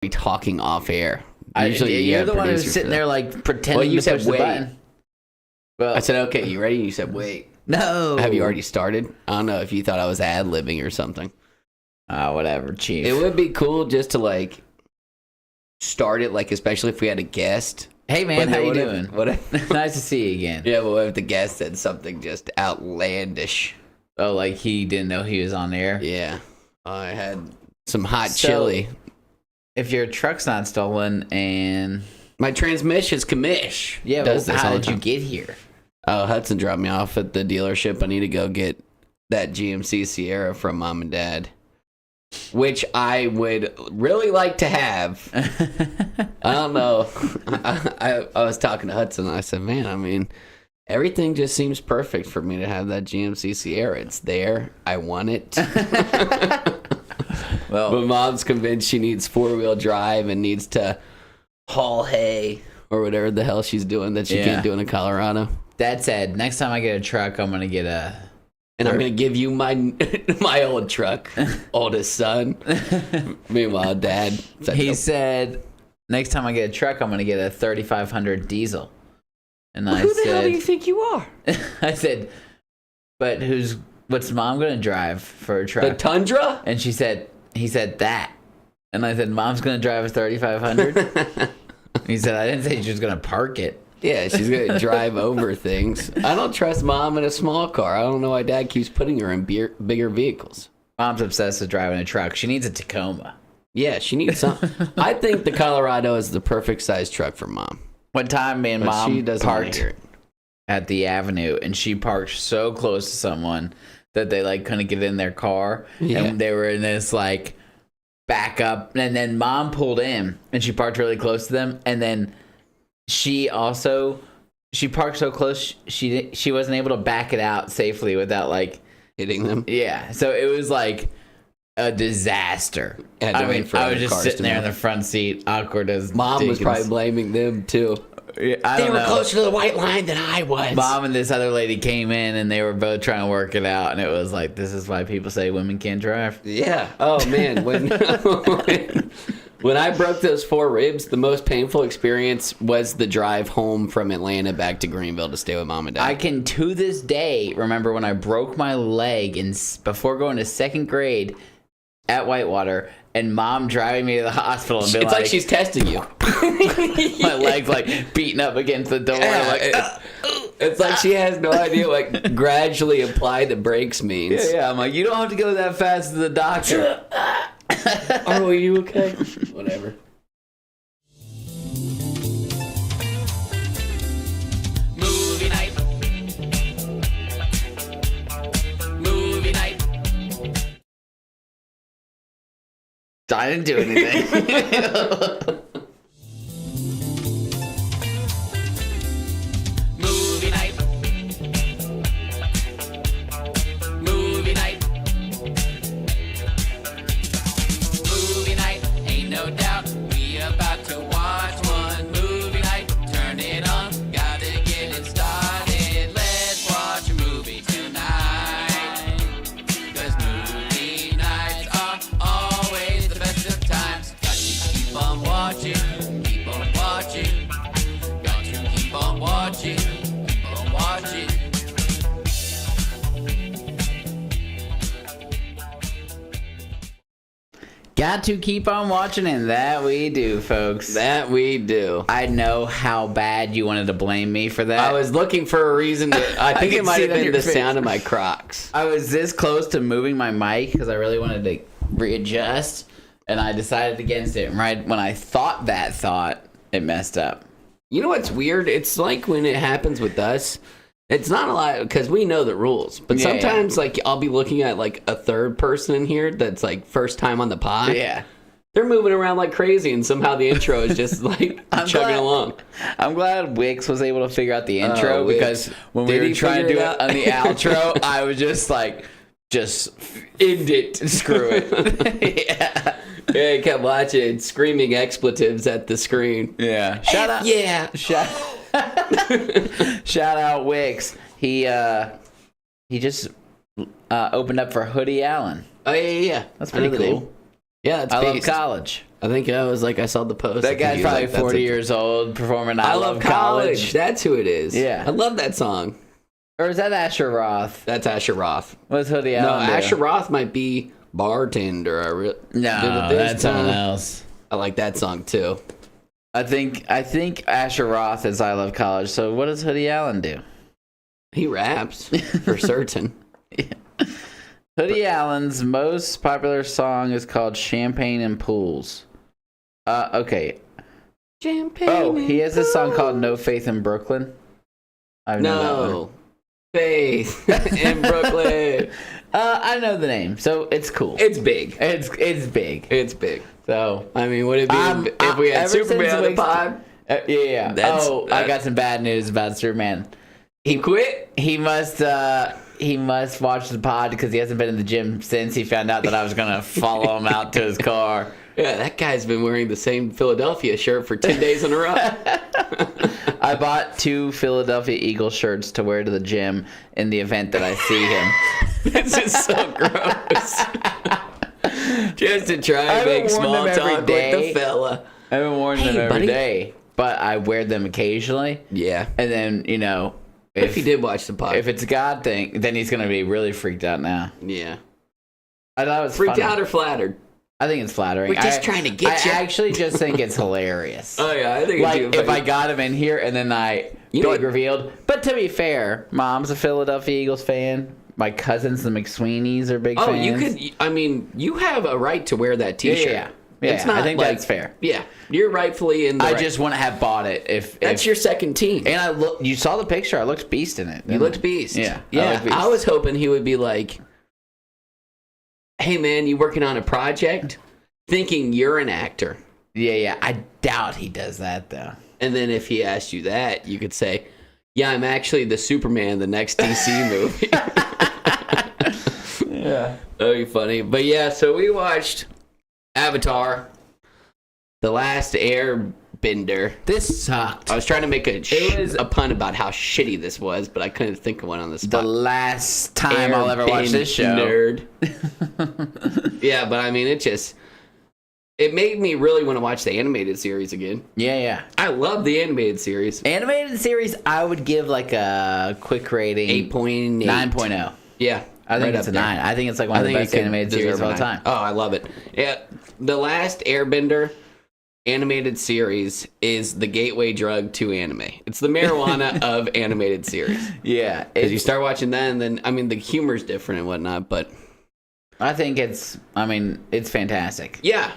be talking off air. You're the one who's sitting there like pretending to push the button. Well, I said, okay, you ready? You said, wait. No. Have you already started? I don't know if you thought I was ad-libbing or something. Whatever, chief. It would be cool just to like start it, like especially if we had a guest. Hey man, how you doing? Nice to see you again. Yeah, but what if the guest said something just outlandish? Oh, like he didn't know he was on air? Yeah. I had some hot chili. If your truck's not stolen and... My transmission's commish. Yeah, but how did you get here? Oh, Hudson dropped me off at the dealership. I need to go get that GMC Sierra from Mom and Dad, which I would really like to have. I don't know. I was talking to Hudson, and I said, man, I mean, everything just seems perfect for me to have that GMC Sierra. It's there. I want it. Well, but Mom's convinced she needs four-wheel drive and needs to haul hay or whatever the hell she's doing that she can't do in Colorado. Dad said, next time I get a truck, I'm going to get a... And I'm going to give you my old truck, oldest son. Meanwhile, Dad... He said, next time I get a truck, I'm going to get a 3500 diesel. And I said... Who the hell do you think you are? I said, but what's Mom going to drive for a truck? The Tundra? And he said that. And I said, Mom's going to drive a 3500? He said, I didn't say she was going to park it. Yeah, she's going to drive over things. I don't trust Mom in a small car. I don't know why Dad keeps putting her in bigger vehicles. Mom's obsessed with driving a truck. She needs a Tacoma. Yeah, she needs something. I think the Colorado is the perfect size truck for Mom. One time, me and Mom parked at the avenue, and she parked so close to someone that they like couldn't get in their car, and they were in this like back up, and then Mom pulled in, and she parked really close to them, and then she parked so close she wasn't able to back it out safely without like hitting them. Yeah, so it was like a disaster. I mean, I was just sitting there in the front seat, awkward as Mom was probably blaming them too. They were closer to the white line than I was. Mom and this other lady came in, and they were both trying to work it out, and it was like, this is why people say women can't drive. Yeah. Oh man, when I broke those 4 ribs, the most painful experience was the drive home from Atlanta back to Greenville to stay with Mom and Dad. I can, to this day, remember when I broke my leg before going to 2nd grade at Whitewater, and Mom driving me to the hospital and it's like she's testing you. My leg's like beating up against the door. It's like she has no idea what gradually apply the brakes means. Yeah. I'm like, you don't have to go that fast to the doctor. Oh, are you okay? Whatever. Movie night. Movie night. I didn't do anything. Movie night. Movie night. Movie night, ain't no doubt. We about to watch one movie night. Turn it on, gotta get it started. Let's watch a movie tonight. 'Cause movie nights are always the best of times. Got to keep on watching, keep on watching. Got to keep on watching, keep on watching. Got to keep on watching, and that we do, folks. That we do. I know how bad you wanted to blame me for that. I was looking for a reason to... I think it might have been the sound of my Crocs. I was this close to moving my mic because I really wanted to readjust, and I decided against it. And right when I thought that thought, it messed up. You know what's weird? It's like when it happens with us... It's not a lot, because we know the rules. But sometimes, like, I'll be looking at, like, a third person in here that's, like, first time on the pod. Yeah. They're moving around like crazy, and somehow the intro is just, like, chugging along. I'm glad Wix was able to figure out the intro, because when we were trying to do it on the outro, I was just, like, end it. Screw it. Yeah. Yeah, I kept watching, screaming expletives at the screen. Yeah. Shout out. Yeah. Shout out Wix. He just opened up for Hoodie Allen. Oh yeah. That's pretty cool. Yeah, that's I love college. I think I was like, I saw the post. That guy's probably 40 years old performing I Love College. That's who it is. Yeah. I love that song. Or is that Asher Roth? That's Asher Roth. What's Hoodie Allen do? Asher Roth might be Bartender. No, that's someone else. I like that song too. I think Asher Roth is I Love College. So what does Hoodie Allen do? He raps for certain. Yeah. Hoodie Allen's most popular song is called Champagne and Pools. Okay. Champagne. Oh, he has a song called No Faith in Brooklyn. No Faith in Brooklyn. I know the name, so it's cool. It's big. It's big. It's big. So I mean, would it be if we had Superman on the pod? Yeah. I got some bad news about Superman. He quit. He must watch the pod because he hasn't been in the gym since he found out that I was gonna follow him out to his car. Yeah, that guy's been wearing the same Philadelphia shirt for 10 days in a row. I bought 2 Philadelphia Eagles shirts to wear to the gym in the event that I see him. This is so gross. Just to try and make small talk with the fella. I haven't worn them every day, but I wear them occasionally. Yeah. And then, if he did watch the pod. If it's a God thing, then he's going to be really freaked out now. Yeah. I thought it was freaked funny. out or flattered? I think it's flattering. We're just trying to get you. I actually just think it's hilarious. Oh, yeah. I think like, if I got him in here and then revealed. But to be fair, Mom's a Philadelphia Eagles fan. My cousins, the McSweeneys, are big fans. Oh, you have a right to wear that T-shirt. Yeah. It's not I think that's fair. Yeah. You're rightfully in the I just wouldn't have bought it if... That's your second team. And you saw the picture. I looked beast in it. You looked beast. Yeah. Yeah. I was hoping he would be like, hey, man, you working on a project? Thinking you're an actor. Yeah. I doubt he does that, though. And then if he asked you that, you could say, yeah, I'm actually the Superman, the next DC movie. Yeah. That'd be funny. But yeah, so we watched Avatar, The Last Airbender. This sucked. I was trying to make a pun about how shitty this was, but I couldn't think of one on the spot. The last time I'll ever watch this show. Nerd. Yeah, but I mean, it made me really want to watch the animated series again. Yeah. I love the animated series. Animated series, I would give like a quick rating. 8.8. 9.0. Yeah. I think it's a 9. I think it's like one of the best animated series of all time. Oh, I love it. Yeah. The Last Airbender animated series is the gateway drug to anime. It's the marijuana of animated series. Yeah. Because you start watching that and then, I mean, the humor's different and whatnot, but... I think it's fantastic. Yeah.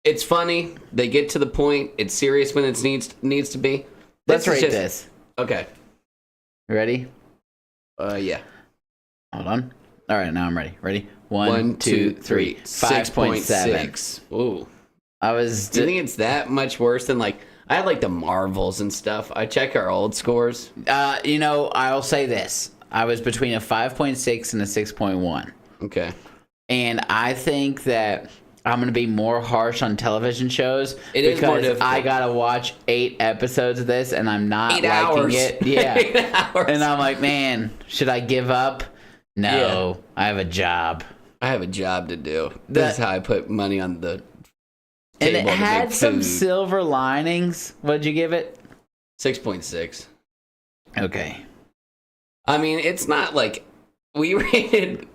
It's funny. They get to the point. It's serious when it needs to be. Let's rate this. Okay. Ready? Yeah. Hold on. All right, now I'm ready. Ready? 1, 2, 3. 5.6. Ooh. Do you think it's that much worse than I had the Marvels and stuff. I check our old scores. I'll say this. I was between a 5.6 and a 6.1. Okay. And I think that I'm going to be more harsh on television shows because I got to watch 8 episodes of this and I'm not liking it. Yeah. 8 hours. And I'm like, man, should I give up? No, yeah. I have a job. I have a job to do. This is how I put money on the table. And it had some silver linings. What'd you give it? 6.6. Okay. I mean, it's not like we rated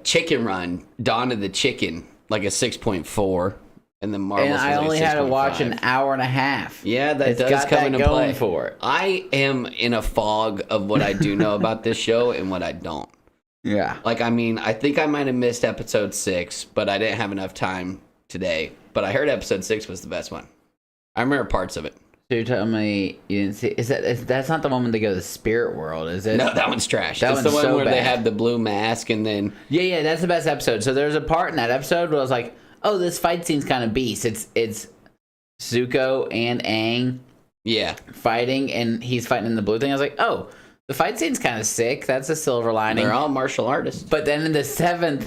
Chicken Run, Dawn of the Chicken, like a 6.4. And then Marvel's and I only had to watch an hour and a half. Yeah, that does come into play. For it. I am in a fog of what I do know about this show and what I don't. Yeah. I think I might have missed episode 6, but I didn't have enough time today. But I heard episode 6 was the best one. I remember parts of it. So you're telling me you didn't see? That's not the one when they go to the spirit world, is it? No, that one's trash. That's the one so where bad. they have the blue mask and then... Yeah, that's the best episode. So there's a part in that episode where I was like, oh, this fight scene's kind of beast. It's Zuko and Aang fighting, and he's fighting in the blue thing. I was like, oh, the fight scene's kind of sick. That's a silver lining. They're all martial artists. But then in the 7th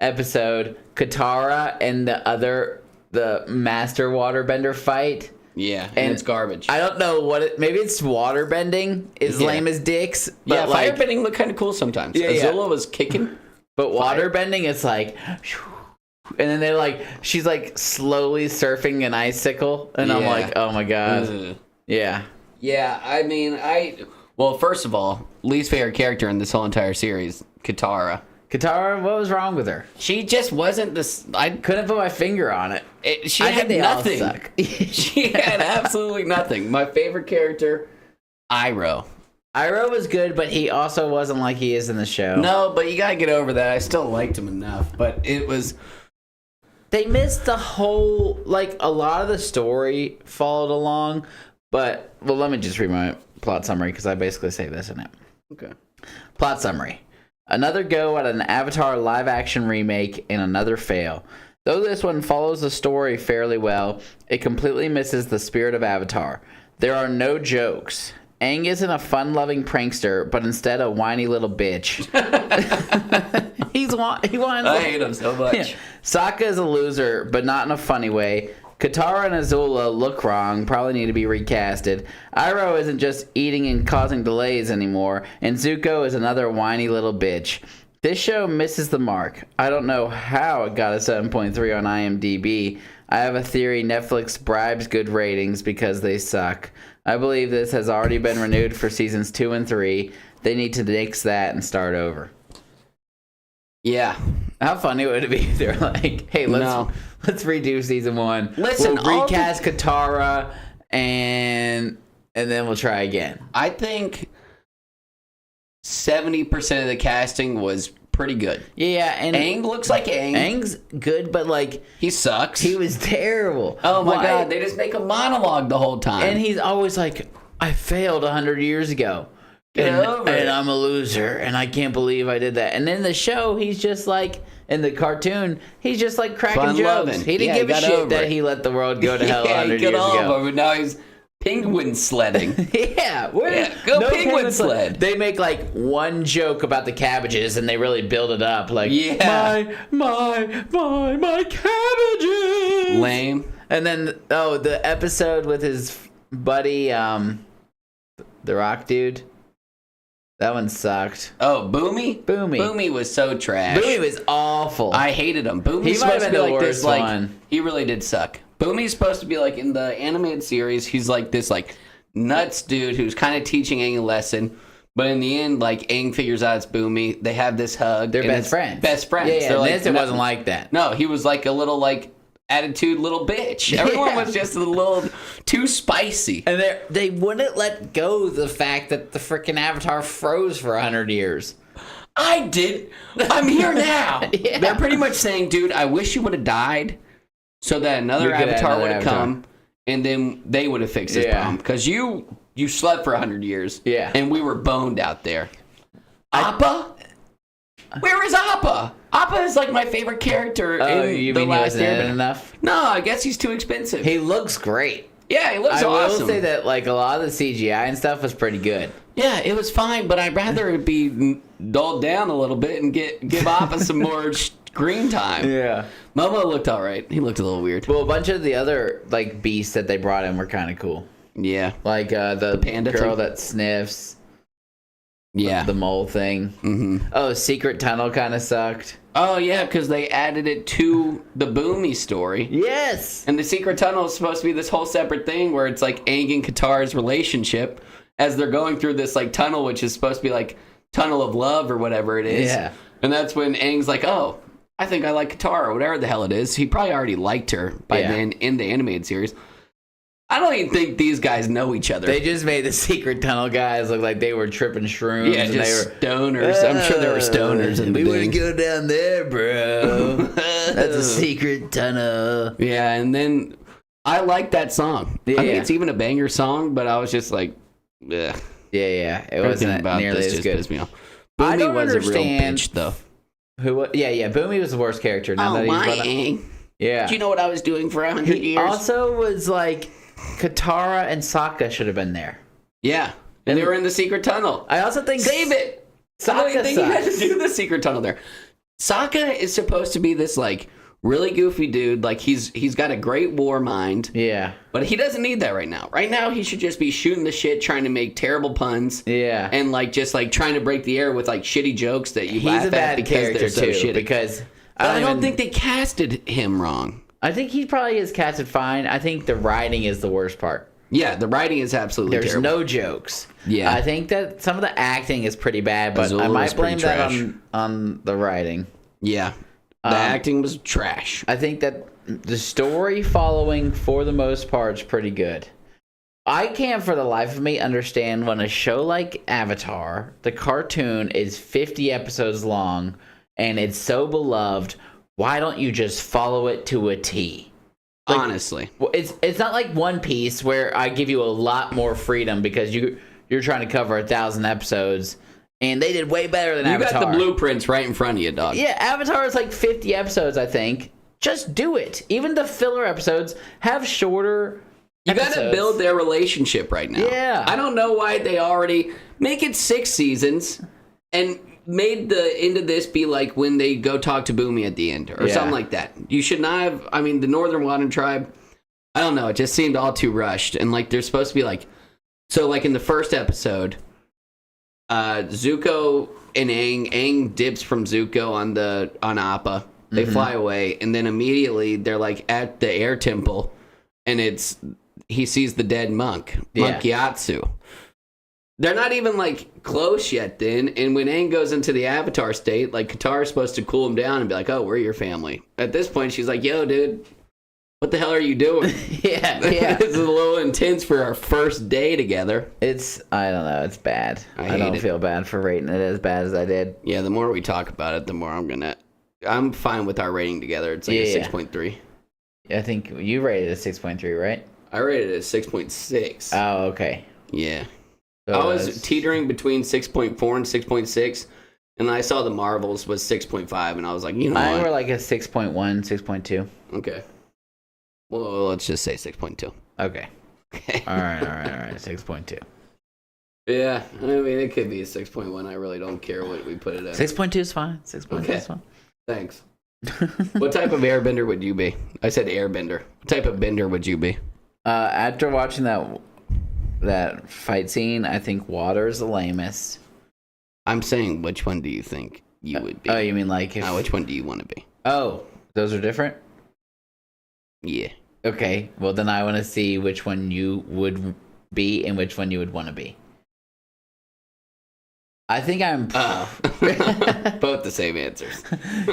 episode, Katara and the master waterbender fight. Yeah, and it's garbage. I don't know maybe it's waterbending is lame as dicks. But firebending looked kind of cool sometimes. Azula was kicking. But waterbending, it's like... And then she's like slowly surfing an icicle, and I'm like, oh my god, yeah. Yeah, I mean, well, first of all, least favorite character in this whole entire series, Katara. Katara, what was wrong with her? She just wasn't this. I couldn't put my finger on it. She had nothing. She had absolutely nothing. My favorite character, Iroh. Iroh was good, but he also wasn't like he is in the show. No, but you gotta get over that. I still liked him enough, but it was. They missed the whole, a lot of the story followed along, but, well, let me just read my plot summary, because I basically say this in it. Okay. Plot summary. Another go at an Avatar live-action remake and another fail. Though this one follows the story fairly well, it completely misses the spirit of Avatar. There are no jokes. Aang isn't a fun-loving prankster, but instead a whiny little bitch. He whines. I hate him so much. Yeah. Sokka is a loser, but not in a funny way. Katara and Azula look wrong, probably need to be recasted. Iroh isn't just eating and causing delays anymore, and Zuko is another whiny little bitch. This show misses the mark. I don't know how it got a 7.3 on IMDb. I have a theory Netflix bribes good ratings because they suck. I believe this has already been renewed for seasons 2 and 3. They need to nix that and start over. Yeah. How funny would it be if they're like, hey, let's redo season 1. Listen, we'll recast Katara and then we'll try again. I think 70% of the casting was pretty good. Yeah, and Aang looks like Aang. Aang's good, but he sucks. He was terrible. Oh my god, they just make a monologue the whole time. And he's always like, I failed 100 years ago. And I'm a loser, and I can't believe I did that. And in the show, he's just like, in the cartoon, he's just like cracking jokes. He didn't give a shit that he let the world go to hell 100 years ago. But now he's penguin sledding. Go penguin sled. They make one joke about the cabbages, and they really build it up. My cabbages. Lame. And then the episode with his buddy, the rock dude. That one sucked. Oh, Boomy? Boomy was so trash. Boomy was awful. I hated him. Boomy's supposed to be like this, he really did suck. Boomy's supposed to be in the animated series, he's this nuts dude who's kind of teaching Aang a lesson. But in the end, Aang figures out it's Boomy. They have this hug. They're best friends. Best friends. Yeah, it wasn't like that. No, he was a little attitude little bitch. Everyone was just a little too spicy. And they wouldn't let go of the fact that the freaking Avatar froze for 100 years. I did. I'm here now. Yeah. They're pretty much saying, dude, I wish you would have died so that another Avatar would have come and then they would have fixed this problem. Because you slept for 100 years. Yeah. And we were boned out there. Appa? Where is Appa? Appa is my favorite character in The Last Airbender. Enough? No, I guess he's too expensive. He looks great. Yeah, he looks awesome. I will say that a lot of the CGI and stuff was pretty good. Yeah, it was fine, but I'd rather it be dulled down a little bit and give Appa some more screen time. Yeah. Momo looked all right. He looked a little weird. Well, a bunch of the other beasts that they brought in were kind of cool. Yeah. The panda girl that sniffs. Yeah. The mole thing. Mm-hmm. Oh, Secret Tunnel kind of sucked. Oh, yeah, because they added it to the Boomy story. Yes! And the Secret Tunnel is supposed to be this whole separate thing where it's Aang and Katara's relationship as they're going through this tunnel, which is supposed to be Tunnel of Love or whatever it is. Yeah. And that's when Aang's oh, I think I like Katara, whatever the hell it is. He probably already liked her by then in the animated series. I don't even think these guys know each other. They just made the Secret Tunnel guys look like they were tripping shrooms. Yeah, and just stoners. I'm sure there were stoners in the We wouldn't go down there, bro. That's a secret tunnel. Yeah, and then I like that song. I mean, it's even a banger song, but I was just ugh. Yeah. It wasn't nearly as good. Me off. I don't was understand. A real bitch, though. Boomy was the worst character. Now that he's yeah. Do you know what I was doing for 100 years? Also was Katara and Sokka should have been there. Yeah. And they were in the Secret Tunnel. I also think... Save it! I don't even think you had to do the Secret Tunnel there. Sokka is supposed to be this, really goofy dude. He's got a great war mind. Yeah. But he doesn't need that right now. Right now, he should just be shooting the shit, trying to make terrible puns. Yeah. And, just trying to break the air with, shitty jokes that you laugh at because they're so shitty. Because I don't think they casted him wrong. I think he probably is casted fine. I think the writing is the worst part. Yeah, the writing is absolutely There's terrible. no jokes. Yeah. I think that some of the acting is pretty bad, but I might blame that on the writing. Yeah. The acting was trash. I think that the story following, for the most part, is pretty good. I can't for the life of me understand when a show like Avatar, the cartoon, is 50 episodes long and it's so beloved, why don't you just follow it to a T? Like, honestly. It's not like One Piece where I give you a lot more freedom because you're trying to cover 1,000 episodes, and they did way better than Avatar. You got the blueprints right in front of you, dog. Yeah, Avatar is like 50 episodes, I think. Just do it. Even the filler episodes have shorter episodes. You got to build their relationship right now. Yeah. I don't know why they already make it 6 seasons and made the end of this be like when they go talk to Boomy at the end or something like that. You should not have. I mean, the Northern Water Tribe, I don't know, it just seemed all too rushed. And like they're supposed to be like, so like in the first episode, Zuko and Aang dips from Zuko on Appa. They fly away, and then immediately they're like at the air temple, and he sees the dead monk Yatsu. They're not even, like, close yet then. And when Aang goes into the Avatar state, like, Katara's supposed to cool him down and be like, oh, we're your family. At this point, she's like, yo, dude, what the hell are you doing? yeah. This is a little intense for our first day together. I don't know, it's bad. I don't feel bad for rating it as bad as I did. Yeah, the more we talk about it, the more I'm fine with our rating together. It's like a 6.3. I think you rated it a 6.3, right? I rated it a 6.6. Oh, okay. Yeah. So I was teetering between 6.4 and 6.6, and I saw the Marvels was 6.5, and I was like, you know mine what? were like a 6.1, 6.2. Okay. Well, let's just say 6.2. Okay. Okay. All right. 6.2. Yeah, I mean, it could be a 6.1. I really don't care what we put it at. 6.2 is fine. 6.2 is fine. Thanks. What type of airbender would you be? I said airbender. What type of bender would you be? After watching that fight scene, I think water is the lamest. I'm saying, which one do you think you would be? Oh, you mean like if... which one do you want to be? Oh, those are different? Yeah. Okay, well then I want to see which one you would be and which one you would want to be. I think I'm... Both the same answers.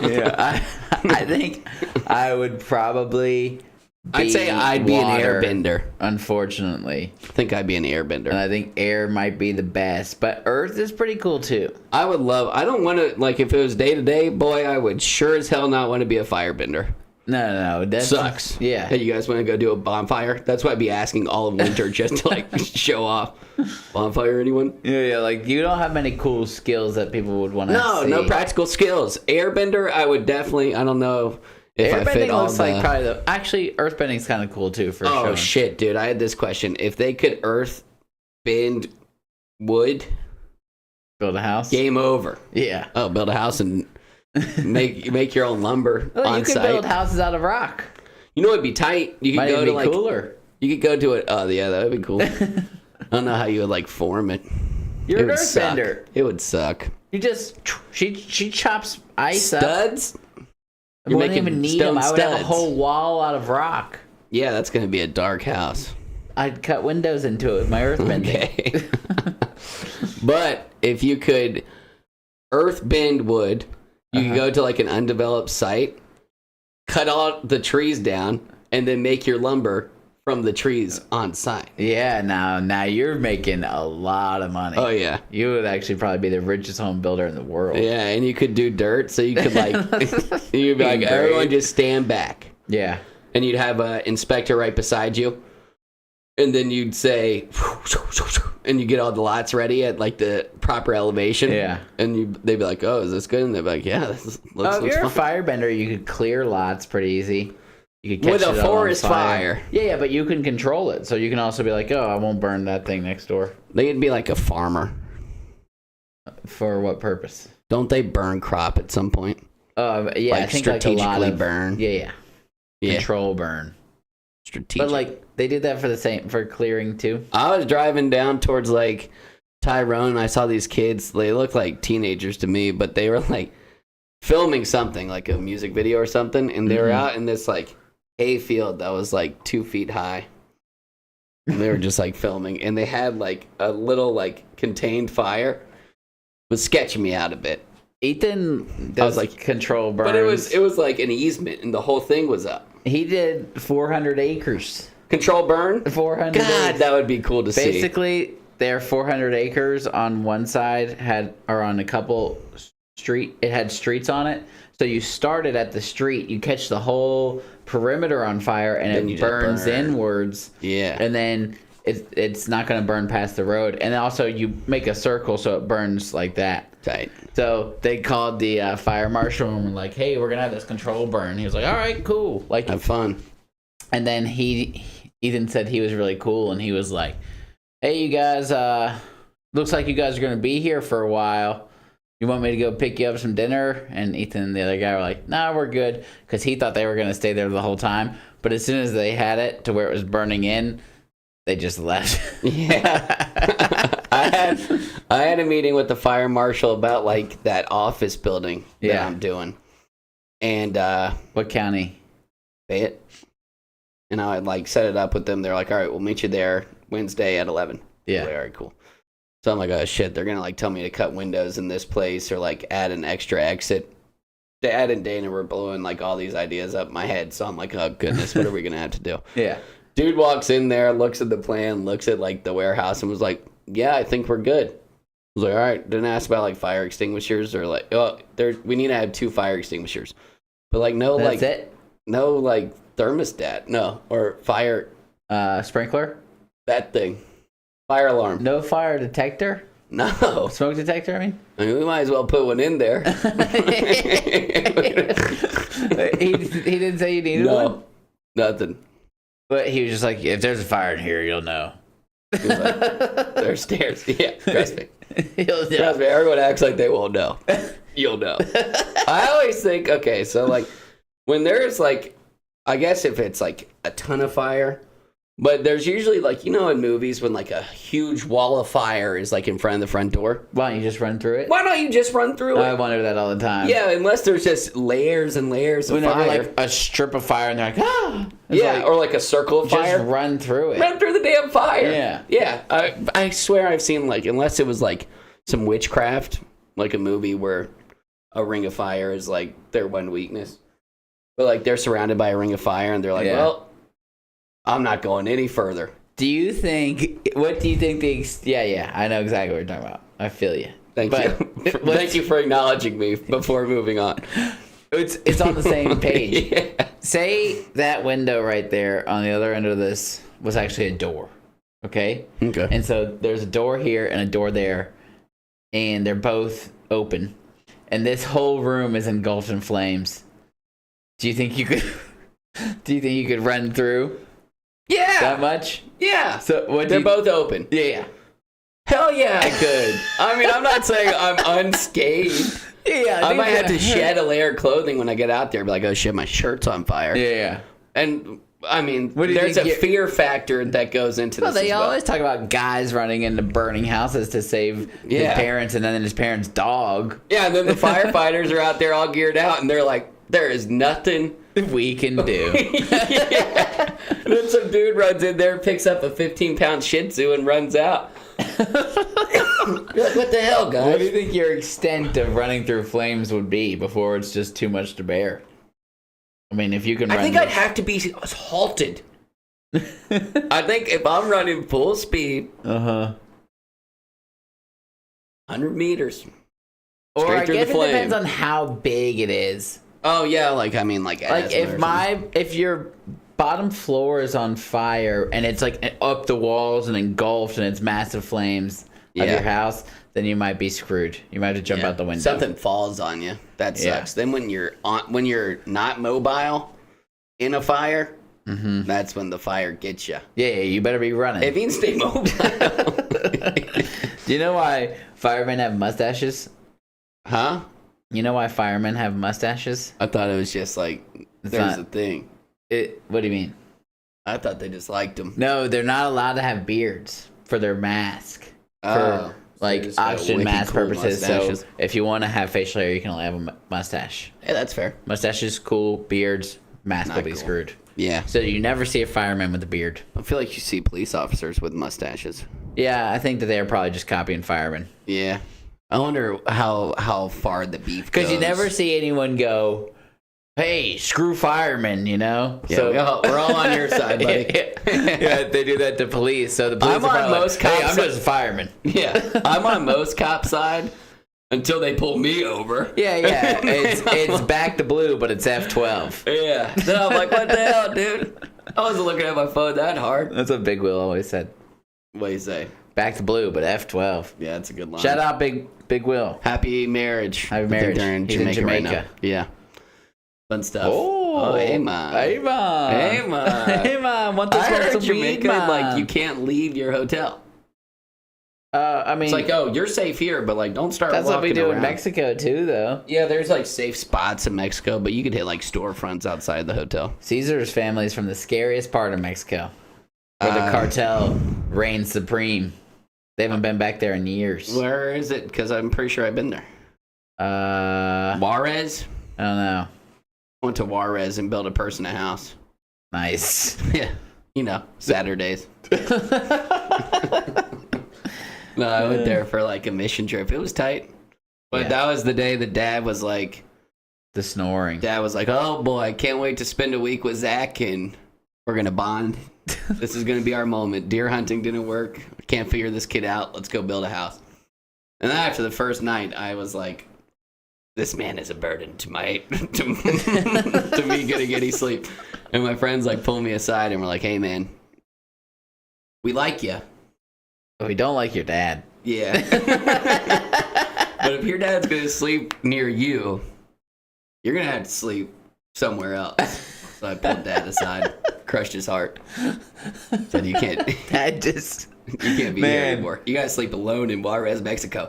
Yeah, I think I would probably... I'd say I'd be water, an airbender. Unfortunately. I think I'd be an airbender. And I think air might be the best. But earth is pretty cool too. I don't want to, like, if it was day to day, boy, I would sure as hell not want to be a firebender. No. That sucks. Yeah. Hey, you guys want to go do a bonfire? That's why I'd be asking all of winter just to, like, show off. Bonfire, anyone? Yeah, like, you don't have many cool skills that people would want to see. No practical skills. Airbender, I would definitely, I don't know... If I fit all looks like probably the... Actually, earthbending's kind of cool, too, for sure. Oh, shit, dude. I had this question. If they could earth bend wood... Build a house? Game over. Yeah. Oh, build a house and make your own lumber on you could site. build houses out of rock. You know it'd be tight? You could go to, like... cooler. You could go to it... Oh, yeah, that would be cool. I don't know how you would, like, form it. You're an earthbender. It would suck. You just... She chops ice up. Studs? I wouldn't even need them. I would have a whole wall out of rock. Yeah, that's going to be a dark house. I'd cut windows into it with my earthbending. Okay. But if you could earthbend wood, you could go to like an undeveloped site, cut all the trees down, and then make your lumber from the trees on site. Yeah, now you're making a lot of money. Oh, yeah. You would actually probably be the richest home builder in the world. Yeah, and you could do dirt, so you could like, you'd be like, everyone just stand back. Yeah. And you'd have an inspector right beside you, and then you'd say, and you get all the lots ready at like the proper elevation. Yeah. And they'd be like, oh, is this good? And they'd be like, yeah, this looks if you're fun. a firebender, you could clear lots pretty easy. You could catch with a it all on forest fire. Yeah, but you can control it. So you can also be like, oh, I won't burn that thing next door. They'd be like a farmer. For what purpose? Don't they burn crop at some point? Yeah, like I think strategically like a lot of, burn. Yeah. Control burn. Strategic. But like they did that for clearing too. I was driving down towards like Tyrone, and I saw these kids. They looked like teenagers to me, but they were like filming something like a music video or something, and they were out in this like hay field that was like 2 feet high. And they were just like filming, and they had like a little like contained fire. It was sketching me out a bit. Ethan does like control burns, but it was like an easement, and the whole thing was up. He did 400 acres. Control burn? 400 God, acres. that would be cool to see. Basically, their 400 acres on one side or on a couple it had streets on it. So you started at the street, you catch the whole perimeter on fire, and then it burns inwards. Yeah. And then it's not going to burn past the road. And also you make a circle so it burns like that. Tight. So they called the fire marshal and were like, "Hey, we're going to have this control burn." He was like, "All right, cool." Like, have fun. And then Ethan said he was really cool, and he was like, "Hey, you guys, looks like you guys are going to be here for a while. You want me to go pick you up some dinner?" And Ethan and the other guy were like, "Nah, we're good," because he thought they were going to stay there the whole time. But as soon as they had it to where it was burning in, they just left. Yeah. I had a meeting with the fire marshal about like that office building that I'm doing. And what county? Fayette. And I like set it up with them. They're like, "All right, we'll meet you there Wednesday at 11. Yeah. Like, all right, cool. So I'm like, "Oh shit, they're gonna like tell me to cut windows in this place or like add an extra exit." Dad and Dana were blowing like all these ideas up my head. So I'm like, "Oh goodness, what are we gonna have to do?" Yeah. Dude walks in there, looks at the plan, looks at like the warehouse, and was like, "Yeah, I think we're good." I was like, "All right." Didn't ask about like fire extinguishers or like, "Oh, we need to have 2 fire extinguishers," but like no That's like it? no like thermostat, no, or fire sprinkler, that thing, fire alarm, no fire detector, no smoke detector. I mean, we might as well put one in there. he didn't say you needed one. Nothing. But he was just like, "If there's a fire in here, you'll know." He was like, "There's stairs." Yeah, trust me. You'll know. Trust me. Everyone acts like they won't know. You'll know. I always think, okay, so like when there's like, I guess if it's like a ton of fire, but there's usually like, you know, in movies when like a huge wall of fire is like in front of the front door. Why don't you just run through it? Why don't you just run through it? I wonder that all the time. Yeah, unless there's just layers and layers of Whenever fire. like a strip of fire and they're like, "Ah!" Yeah, like, or like a circle of fire. just run through it. Run through the damn fire. Yeah. Yeah. I swear I've seen like, unless it was like some witchcraft, like a movie where a ring of fire is like their one weakness. But like they're surrounded by a ring of fire and they're like, "Well, I'm not going any further." What do you think yeah, I know exactly what you're talking about. I feel you. Thank you. Thank you for acknowledging me before moving on. It's on the same page. Yeah. Say that window right there on the other end of this was actually a door. Okay? Okay. And so there's a door here and a door there, and they're both open. And this whole room is engulfed in flames. Do you think you could run through? Yeah. That much? Yeah. So they're both open. Yeah. Hell yeah, I could. I mean, I'm not saying I'm unscathed. Yeah. I might have to shed a layer of clothing when I get out there. Be like, "Oh shit, my shirt's on fire." Yeah. And I mean, What do you there's think a fear factor that goes into this. They as well. always talk about guys running into burning houses to save his parents and then his parents' dog. Yeah, and then the firefighters are out there all geared out, and they're like, "There is nothing we can do." Yeah. And then some dude runs in there, picks up a 15-pound Shih Tzu, and runs out. You're like, "What the hell, guys?" What do you think your extent of running through flames would be before it's just too much to bear? I mean, if you can run... I think I'd have to be halted. I think if I'm running full speed... 100 meters. Or I through guess the it flame. depends on how big it is. Oh, yeah, like if your bottom floor is on fire and it's like up the walls and engulfed and it's massive flames of your house, then you might be screwed. You might have to jump out the window. Something falls on you. That sucks. Then when you're not mobile in a fire, that's when the fire gets you. Yeah, you better be running. If you can stay mobile. Do you know why firemen have mustaches? Huh? You know why firemen have mustaches? I thought it was just like, there's a thing. What do you mean? I thought they just liked them. No, they're not allowed to have beards for their mask. Oh. like just got oxygen wicked mask cool purposes. mustaches. So if you want to have facial hair, you can only have a mustache. Yeah, that's fair. Mustache is cool. Beards, mask Not will be cool. screwed. Yeah. So you never see a fireman with a beard. I feel like you see police officers with mustaches. Yeah, I think that they're probably just copying firemen. Yeah. I wonder how far the beef goes. Because you never see anyone go, hey, screw firemen, you know? Yeah, we're all on your side, buddy. Yeah, they do that to police. So the police I'm are on probably most like, hey, cops' I'm just a fireman. Yeah. I'm on most cop side until they pull me over. Yeah. It's back to blue, but it's F12. Yeah. Then I'm like, what the hell, dude? I wasn't looking at my phone that hard. That's what Big Will always said. What do you say? Back to blue, but F12. Yeah, that's a good line. Shout out Big Will. Happy marriage. Happy I think marriage. They're in He's Jamaica, in right now. Jamaica. Yeah. Fun stuff. Oh, hey, man. Hey, man. Hey, man. Hey, man. Want to I smoke heard some Jamaica, weed, man? like, you can't leave your hotel. I mean, It's like, oh, you're safe here, but, like, don't start that's walking what we do around. in Mexico, too, though. Yeah, there's, like, safe spots in Mexico, but you could hit, like, storefronts outside the hotel. Caesar's family is from the scariest part of Mexico, where the cartel reigns supreme. They haven't been back there in years. Where is it? Because I'm pretty sure I've been there. Juarez? I don't know. Went to Juarez and built a person a house. Nice. Yeah. You know, Saturdays. No, I went there for like a mission trip. It was tight. But Yeah. that was the day that Dad was like, The snoring. oh boy, I can't wait to spend a week with Zach and we're going to bond. This is going to be our moment. Deer hunting didn't work. I can't figure this kid out. Let's go build a house. And then after the first night, I was like, this man is a burden to my to me getting any sleep. And my friends like pull me aside and were like, hey man, we like you. We don't like your dad. Yeah. But if your dad's going to sleep near you, you're going to have to sleep somewhere else. So I pulled Dad aside, crushed his heart. Said you can't Dad just... you can't be here anymore. You got to sleep alone in Juarez, Mexico.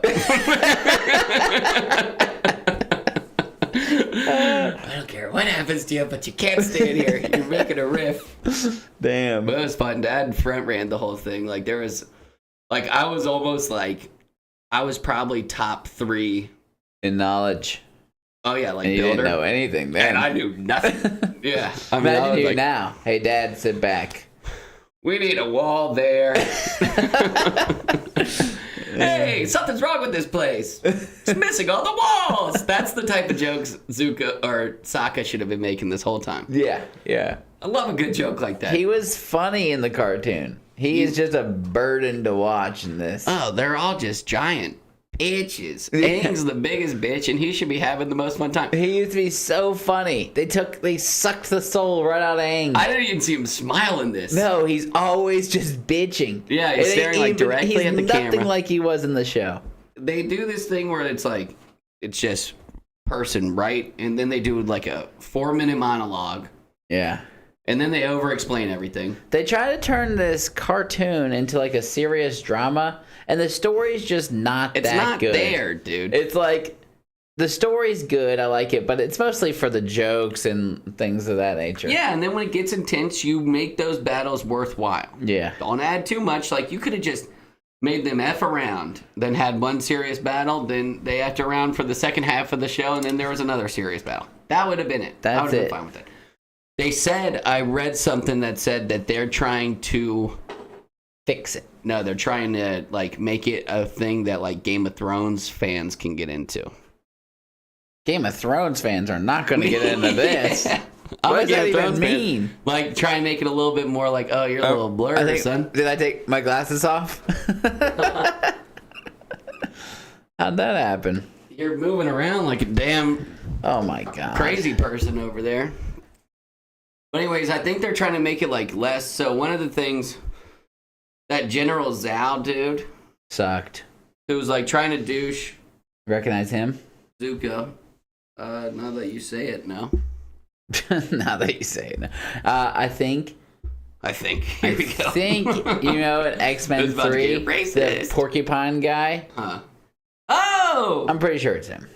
I don't care what happens to you, but you can't stay in here. You're making a riff. Damn. But it was fun. Dad front ran the whole thing. Like there was, like I was almost like, I was probably top 3 In knowledge. Oh yeah, like And you builder. didn't know anything then. And I knew nothing. Yeah, I mean, I Imagine was you like, now. Hey, Dad, sit back. we need a wall there. Hey, something's wrong with this place. It's missing all the walls. That's the type of jokes Zuka or Sokka should have been making this whole time. Yeah. I love a good joke like that. He was funny in the cartoon. He is just a burden to watch in this. Oh, they're all just giant bitches. Aang's the biggest bitch, and he should be having the most fun time. He used to be so funny. They sucked the soul right out of Aang. I didn't even see him smile in this. No, he's always just bitching. Yeah, he's It ain't staring like directly he's at the nothing camera. like he was in the show. They do this thing where it's like, it's just person, right? And then they do like a 4-minute monologue, Yeah. and then they over-explain everything. They try to turn this cartoon into like a serious drama, and the story's just not It's that not good. there, dude. It's like the story's good, I like it, but it's mostly for the jokes and things of that nature. Yeah, and then when it gets intense, you make those battles worthwhile. Yeah. Don't add too much. Like, you could have just made them F around, then had one serious battle, then they F'd around for the second half of the show, and then there was another serious battle. That would have been it. I would have That's been it. fine with it. They said, I read something that said that they're trying to... Fix it. No, they're trying to, like, make it a thing that, like, Game of Thrones fans can get into. Game of Thrones fans are not going to get into this. Yeah. What I'm a does Game that of even Thrones fan. mean? Like, try and make it a little bit more like, oh, you're a little blurred, son. Did I take my glasses off? How'd that happen? You're moving around like a damn Oh my god. crazy person over there. But anyways, I think they're trying to make it, like, less. So one of the things that General Zhao dude, Sucked. who was, like, trying to douche Recognize him? Zuko, now that you say it, no. Now that you say it. No. I think Here we go. you know in X-Men It's about to 3, get the racist. porcupine guy. Huh. Oh! I'm pretty sure it's him.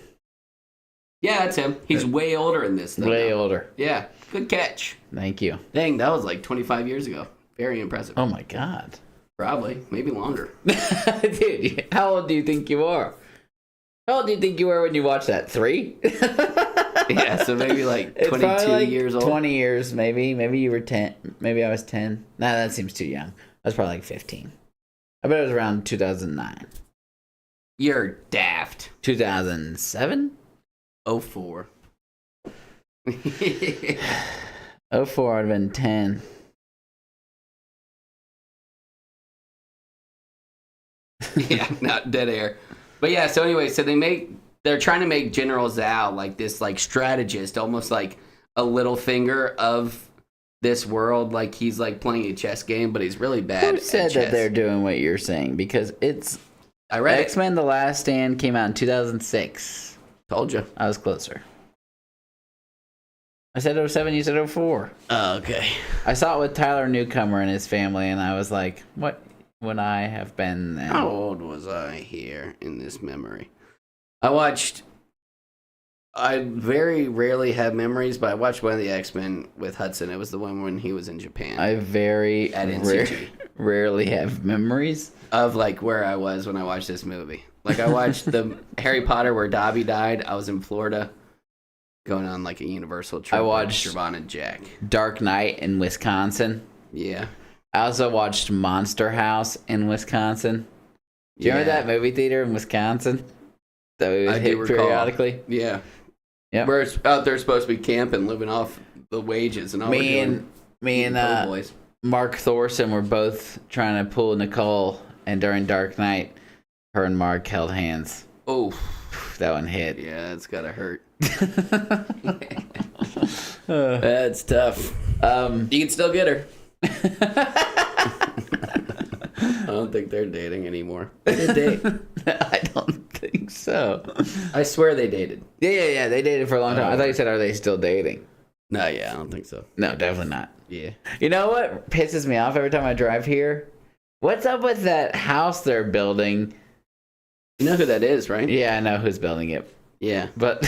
Yeah, that's him. He's way older in this, though. Way now. older. Yeah, good catch. Thank you. Dang, that was like 25 years ago. Very impressive. Oh my god. Probably, maybe longer. Dude, how old do you think you are? How old do you think you were when you watched that? 3? Yeah, so maybe like 22 years old. 20 years, maybe. Maybe you were 10. Maybe I was 10. Nah, that seems too young. I was probably like 15. I bet it was around 2009. You're daft. 2007? 04. 04 would have been 10. Yeah, not dead air. But yeah, so anyway, so they're trying to make General Zhao like this like strategist, almost like a Littlefinger of this world. Like he's like playing a chess game, but he's really bad. Who said that they're doing what you're saying? Because I read X-Men: The Last Stand came out in 2006. Told you. I was closer. I said 07, you said 04. Oh, okay. I saw it with Tyler Newcomer and his family, and I was like, what would I have been then? How old was I here in this memory? I very rarely have memories, but I watched one of the X-Men with Hudson. It was the one when he was in Japan. I very rarely have memories of like where I was when I watched this movie. Like I watched the Harry Potter where Dobby died. I was in Florida going on like a Universal trip. I watched Siobhan and Jack. Dark Knight in Wisconsin. Yeah. I also watched Monster House in Wisconsin. Do you remember that movie theater in Wisconsin that we would hit periodically? Yeah. Yeah. Where it's out there supposed to be camping, living off the wages and all. Me and Mark Thorson were both trying to pull Nicole, and during Dark Knight, her and Mark held hands. Oh, that one hit. Yeah, it's gotta hurt. That's tough. You can still get her. I don't think they're dating anymore. They date. I don't think so. I swear they dated. Yeah. They dated for a long time. I thought you said, are they still dating? No, yeah, I don't think so. No, definitely not. Yeah. You know what pisses me off every time I drive here? What's up with that house they're building? You know who that is, right? Yeah, I know who's building it. Yeah. But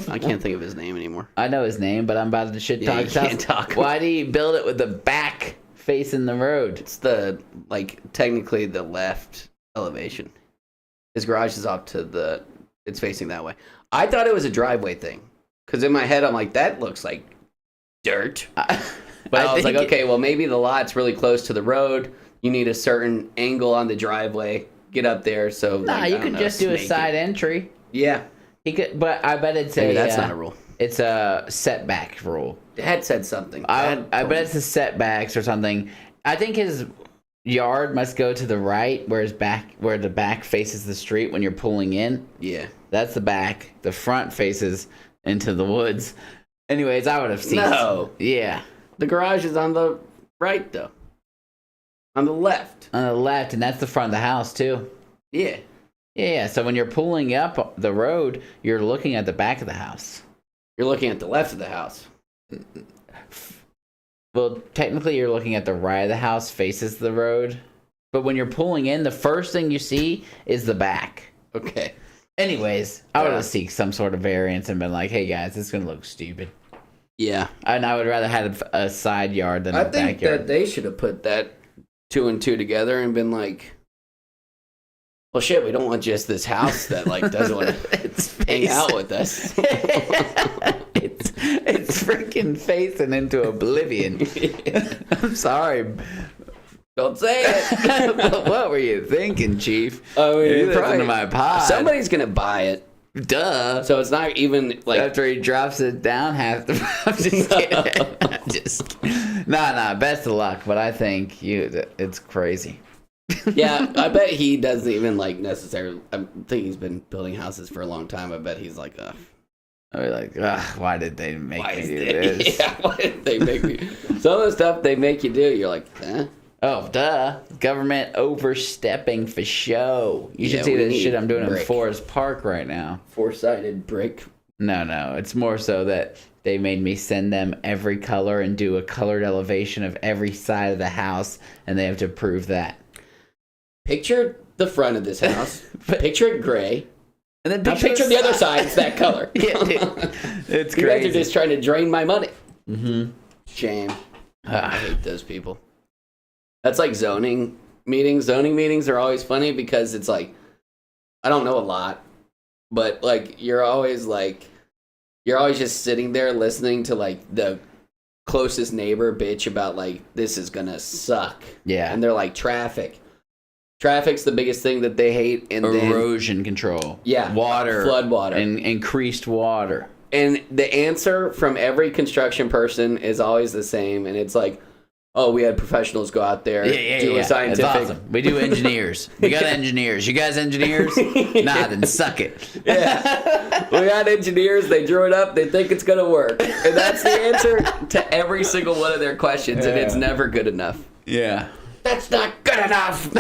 I can't think of his name anymore. I know his name, but I'm about to shit talk his you house. can't talk. Why do you build it with the back facing the road? It's technically the left elevation. His garage is off to it's facing that way. I thought it was a driveway thing. Because in my head, I'm like, that looks like dirt. But I was like, okay, well, maybe the lot's really close to the road. You need a certain angle on the driveway. Get up there. So you could just do a side entry. Yeah. He could, but I bet it's maybe that's not a rule. It's a setback rule. Dad said something. I bet it's the setbacks or something. I think his yard must go to the right, where the back faces the street when you're pulling in. Yeah. That's the back. The front faces into the woods. Anyways, I would have seen. No. Yeah. The garage is on the right, though. On the left. On the left, and that's the front of the house, too. Yeah. Yeah, so when you're pulling up the road, you're looking at the back of the house. You're looking at the left of the house. Well, technically, you're looking at the right of the house, faces the road. But when you're pulling in, the first thing you see is the back. Okay. Anyways, I would have seeked some sort of variance and been like, hey, guys, this is going to look stupid. Yeah. And I would rather have a side yard than a backyard. I think that they should have put that 2 and 2 together and been like, well, shit, we don't want just this house that doesn't want to hang out with us. it's freaking facing into oblivion. I'm sorry. Don't say it. What were you thinking, Chief? I mean, you listen to my pod. Somebody's gonna buy it. Duh. So it's not even like after he drops it down half the. I'm just kidding. I'm just. Nah. Best of luck, but I think it's crazy. Yeah, I bet he doesn't even necessarily. I think he's been building houses for a long time. I bet he's like, ugh. I'd be like, ugh, why did they make me do this? Yeah, why did they make me? Some of the stuff they make you do, you're like, eh. Oh, duh. Government overstepping for show. You should see this shit I'm doing in Forest Park right now. Four-sided brick. No. It's more so that they made me send them every color and do a colored elevation of every side of the house, and they have to prove that. Picture the front of this house. Picture it gray. And then picture the other side. It's that color. Yeah, dude. It's crazy. You guys are just trying to drain my money. Mm-hmm. Shame. I hate those people. That's like zoning zoning meetings are always funny because it's like, I don't know a lot, but like you're always just sitting there listening to like the closest neighbor bitch about like, this is gonna suck. Yeah. And they're like, Traffic's the biggest thing that they hate. And erosion control. Yeah. Water. Flood water. And increased water. And the answer from every construction person is always the same. And it's like, oh, we had professionals go out there, do a scientific. That's awesome. We do engineers. We got engineers. You guys engineers? Nah, then suck it. Yeah. We got engineers. They drew it up. They think it's going to work. And that's the answer to every single one of their questions. And it's never good enough. Yeah. That's not good enough.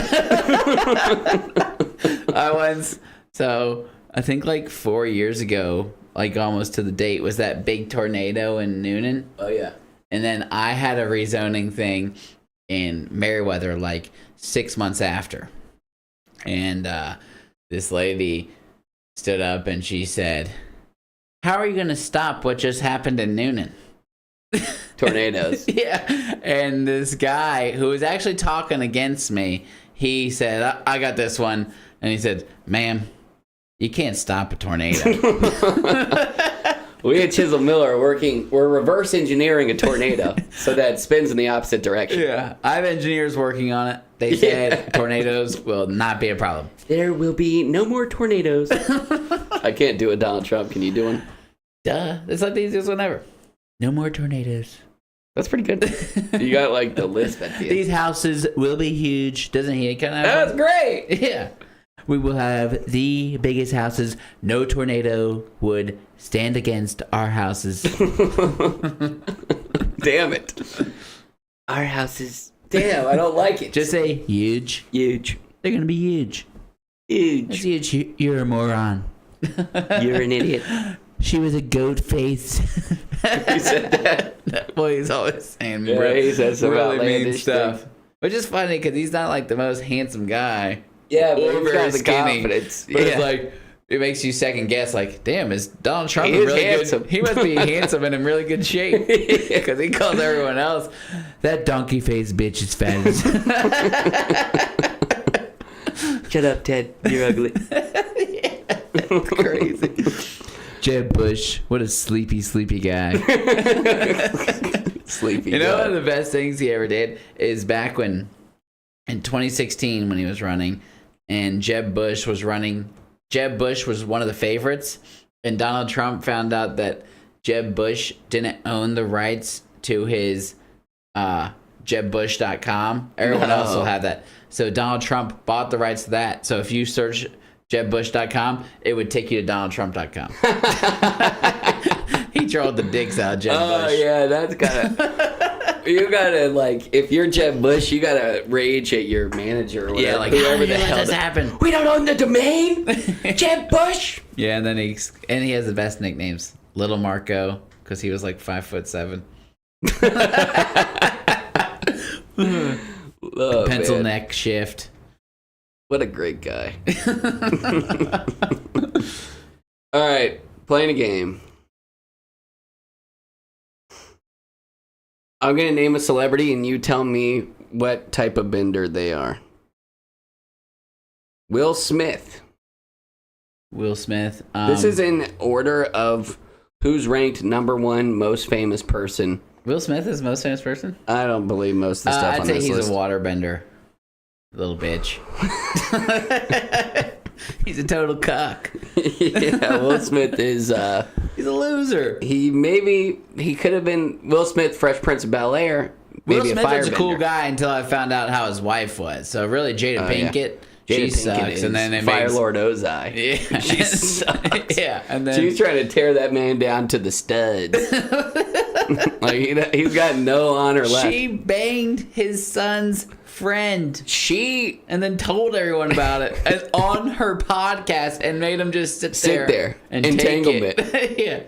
I think like 4 years ago, like almost to the date, was that big tornado in Noonan. Oh, yeah. And then I had a rezoning thing in Meriwether like 6 months after. And this lady stood up and she said, how are you going to stop what just happened in Noonan? Tornadoes. Yeah. And this guy who was actually talking against me, he said, I got this one. And he said, ma'am, you can't stop a tornado. We at Chisholm Miller are we're reverse engineering a tornado so that it spins in the opposite direction. Yeah. I have engineers working on it. They said tornadoes will not be a problem. There will be no more tornadoes. I can't do a Donald Trump. Can you do one? Duh. It's like the easiest one ever. No more tornadoes. That's pretty good. You got like the list at the end. These houses will be huge. Doesn't he kind of? That's great. Yeah. We will have the biggest houses. No tornado would stand against our houses. Damn it. Our houses. Damn, I don't like it. Just say huge. Huge. They're going to be huge. Huge. That's huge. You're a moron. You're an idiot. She was a goat face. Who said that? Well, he's always saying he says some really mean outlandish stuff. Which is funny because he's not like the most handsome guy. Yeah, but or he's very got the skinny. confidence. But it's like, it makes you second guess, like, damn, is Donald Trump He is really handsome. good? He must be handsome and in really good shape. Because he calls everyone else, that donkey faced bitch is fat. Shut up, Ted. You're ugly. Yeah, that's crazy. Jeb Bush, what a sleepy guy. Sleepy. You know, one of the best things he ever did is back when, in 2016, when he was running, and Jeb Bush was running. Jeb Bush was one of the favorites, and Donald Trump found out that Jeb Bush didn't own the rights to his JebBush.com. Everyone else will have that. So Donald Trump bought the rights to that. So if you search JebBush.com, it would take you to DonaldTrump.com. He trolled the dicks out of Jeb Bush. Oh, yeah, that's kind of... You gotta, like, if you're Jeb Bush, you gotta rage at your manager or whatever. Yeah, like, whoever how did this happen? We don't own the domain? Jeb Bush? Yeah, and then he has the best nicknames. Little Marco, because he was like 5'7". Pencil man. neck shift. What a great guy. All right, playing a game. I'm going to name a celebrity and you tell me what type of bender they are. Will Smith. Will Smith. This is in order of who's ranked number one most famous person. Will Smith is the most famous person? I don't believe most of the stuff on this list. I'd say he's a waterbender. Little bitch. He's a total cock. Yeah, Will Smith is... he's a loser. He could have been Will Smith, Fresh Prince of Bel-Air. Will Smith was a cool guy until I found out how his wife was. So really, Jada Pinkett, she sucks. And then Fire Lord Ozai. Yeah, she sucks. Yeah, and then she's trying to tear that man down to the studs. Like he's got no honor left. She banged his son's friend. She and then told everyone about it and on her podcast and made him just sit there and entanglement. Yeah.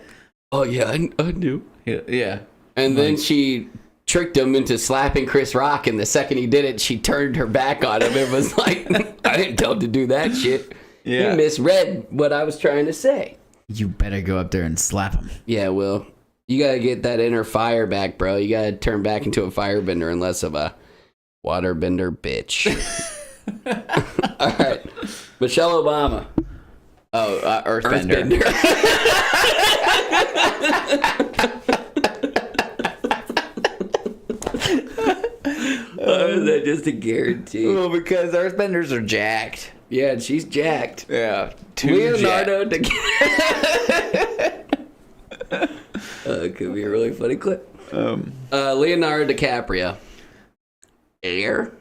Oh yeah, I knew. Yeah. And then she tricked him into slapping Chris Rock, and the second he did it, she turned her back on him and was like, I didn't tell him to do that shit. Yeah. You misread what I was trying to say. You better go up there and slap him. Yeah, Will. You gotta get that inner fire back, bro. You gotta turn back into a firebender and less of a Waterbender bitch. All right. Michelle Obama. Oh, Earthbender. Is that just a guarantee? Well, because Earthbenders are jacked. Yeah, and she's jacked. Yeah. Leonardo DiCaprio. It could be a really funny clip. Leonardo DiCaprio. Air?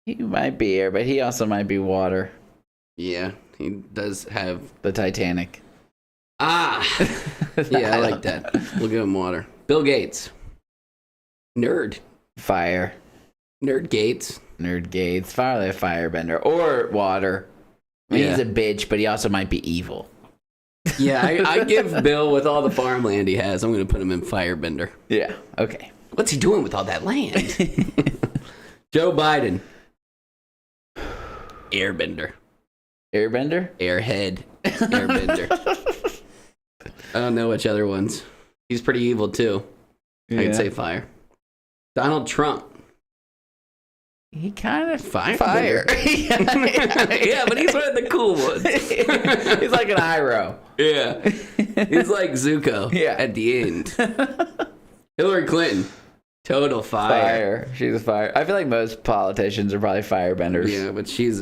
He might be air, but he also might be water. Yeah, he does have... The Titanic. Ah! Yeah, I like that. We'll give him water. Bill Gates. Nerd. Fire. Nerd Gates. Nerd Gates. Probably a firebender. Or water. I mean, Yeah. he's a bitch, but he also might be evil. Yeah, I give Bill, with all the farmland he has, I'm going to put him in firebender. Yeah, okay. What's he doing with all that land? Joe Biden. Airbender. Airbender? Airhead. Airbender. I don't know which other ones. He's pretty evil, too. Yeah. I could say fire. Donald Trump. He kind of Fire. Yeah, but he's one of the cool ones. He's like an Iroh. Yeah. He's like Zuko at the end. Hillary Clinton. Total fire. She's a fire. I feel like most politicians are probably firebenders. Yeah, but she's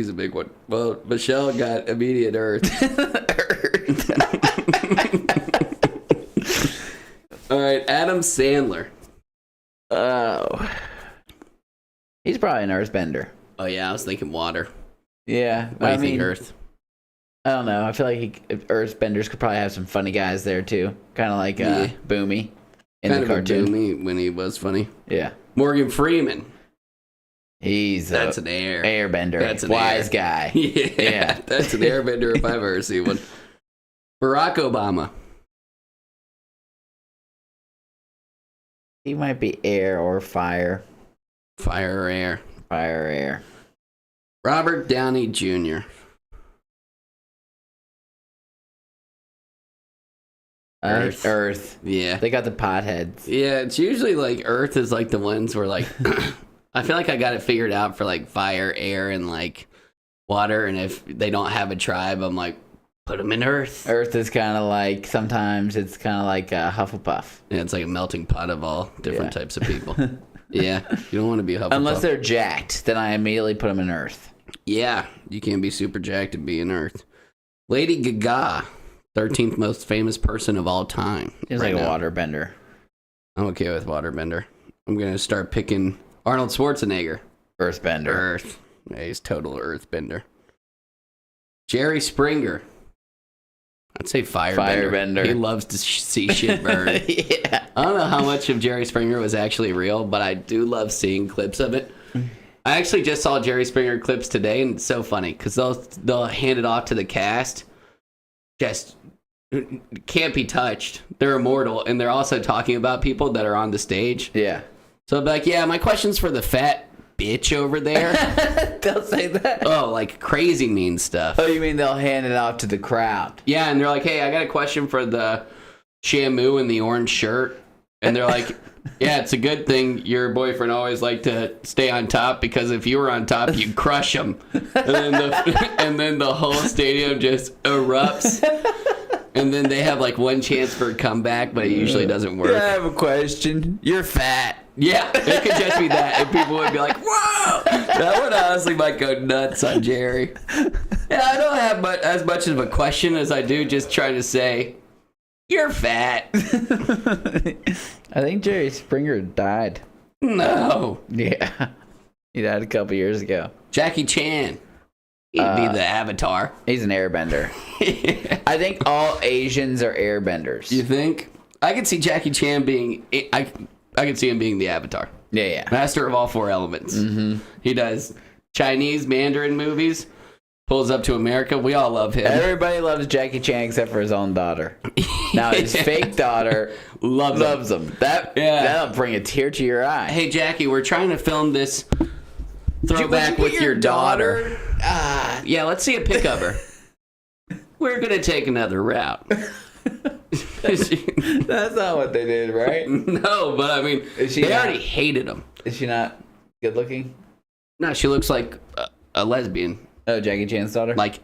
a big one. Well, Michelle got immediate Earth. All right, Adam Sandler. Oh. He's probably an earthbender. Oh yeah, I was thinking water. Yeah. What do you think, Earth? I don't know. I feel like earthbenders could probably have some funny guys there too. Kind of like Boomy in Kind the of cartoon. a Boomy when he was funny. Yeah. Morgan Freeman. That's an air. Airbender. That's an wise air. guy. Yeah, that's an airbender if I've ever seen one. Barack Obama. He might be air or fire. Fire or air? Fire or air. Robert Downey Jr. Earth. Yeah. They got the potheads. Yeah, it's usually like Earth is like the ones where like I feel like I got it figured out for like fire, air, and like water. And if they don't have a tribe, I'm like, put them in Earth. Earth is kind of like, sometimes it's kind of like a Hufflepuff. Yeah, it's like a melting pot of all different types of people. Yeah, you don't want to be a Hufflepuff. Unless they're jacked, then I immediately put them in Earth. Yeah, you can't be super jacked and be in Earth. Lady Gaga, 13th most famous person of all time. He's like a waterbender. I'm okay with waterbender. I'm going to start picking Arnold Schwarzenegger. Earthbender. Earth. Yeah, he's total earthbender. Jerry Springer. I'd say firebender. He loves to see shit burn. Yeah. I don't know how much of Jerry Springer was actually real, but I do love seeing clips of it. I actually just saw Jerry Springer clips today, and it's so funny because they'll hand it off to the cast. Just can't be touched. They're immortal, and they're also talking about people that are on the stage. Yeah. So I'll be like, yeah, my question's for the fat bitch over there. They'll say that. Oh, like crazy mean stuff. Oh, you mean they'll hand it off to the crowd? Yeah, and they're like, hey, I got a question for the Shamu in the orange shirt. And they're like, yeah, it's a good thing your boyfriend always liked to stay on top because if you were on top, you'd crush him. And then the whole stadium just erupts. And then they have like one chance for a comeback, but it usually doesn't work. Yeah, I have a question. You're fat. Yeah, it could just be that. And people would be like, whoa! That one honestly might go nuts on Jerry. Yeah, I don't have as much of a question as I do just trying to say, you're fat. I think Jerry Springer died. No. Yeah. He died a couple years ago. Jackie Chan. He'd be the Avatar. He's an airbender. Yeah. I think all Asians are airbenders. You think? I could see Jackie Chan being... I could see him being the Avatar. Yeah. Master of all four elements. Mm-hmm. He does Chinese Mandarin movies. Pulls up to America. We all love him. Everybody loves Jackie Chan except for his own daughter. Now his fake daughter loves him. That'll bring a tear to your eye. Hey Jackie, we're trying to film this throwback with your daughter. Yeah, let's see a pic of her. We're gonna take another route. That's not what they did, right? No, but I mean, they already hated him. Is she not? Good looking? No, she looks like a lesbian. Oh, Jackie Chan's daughter? Like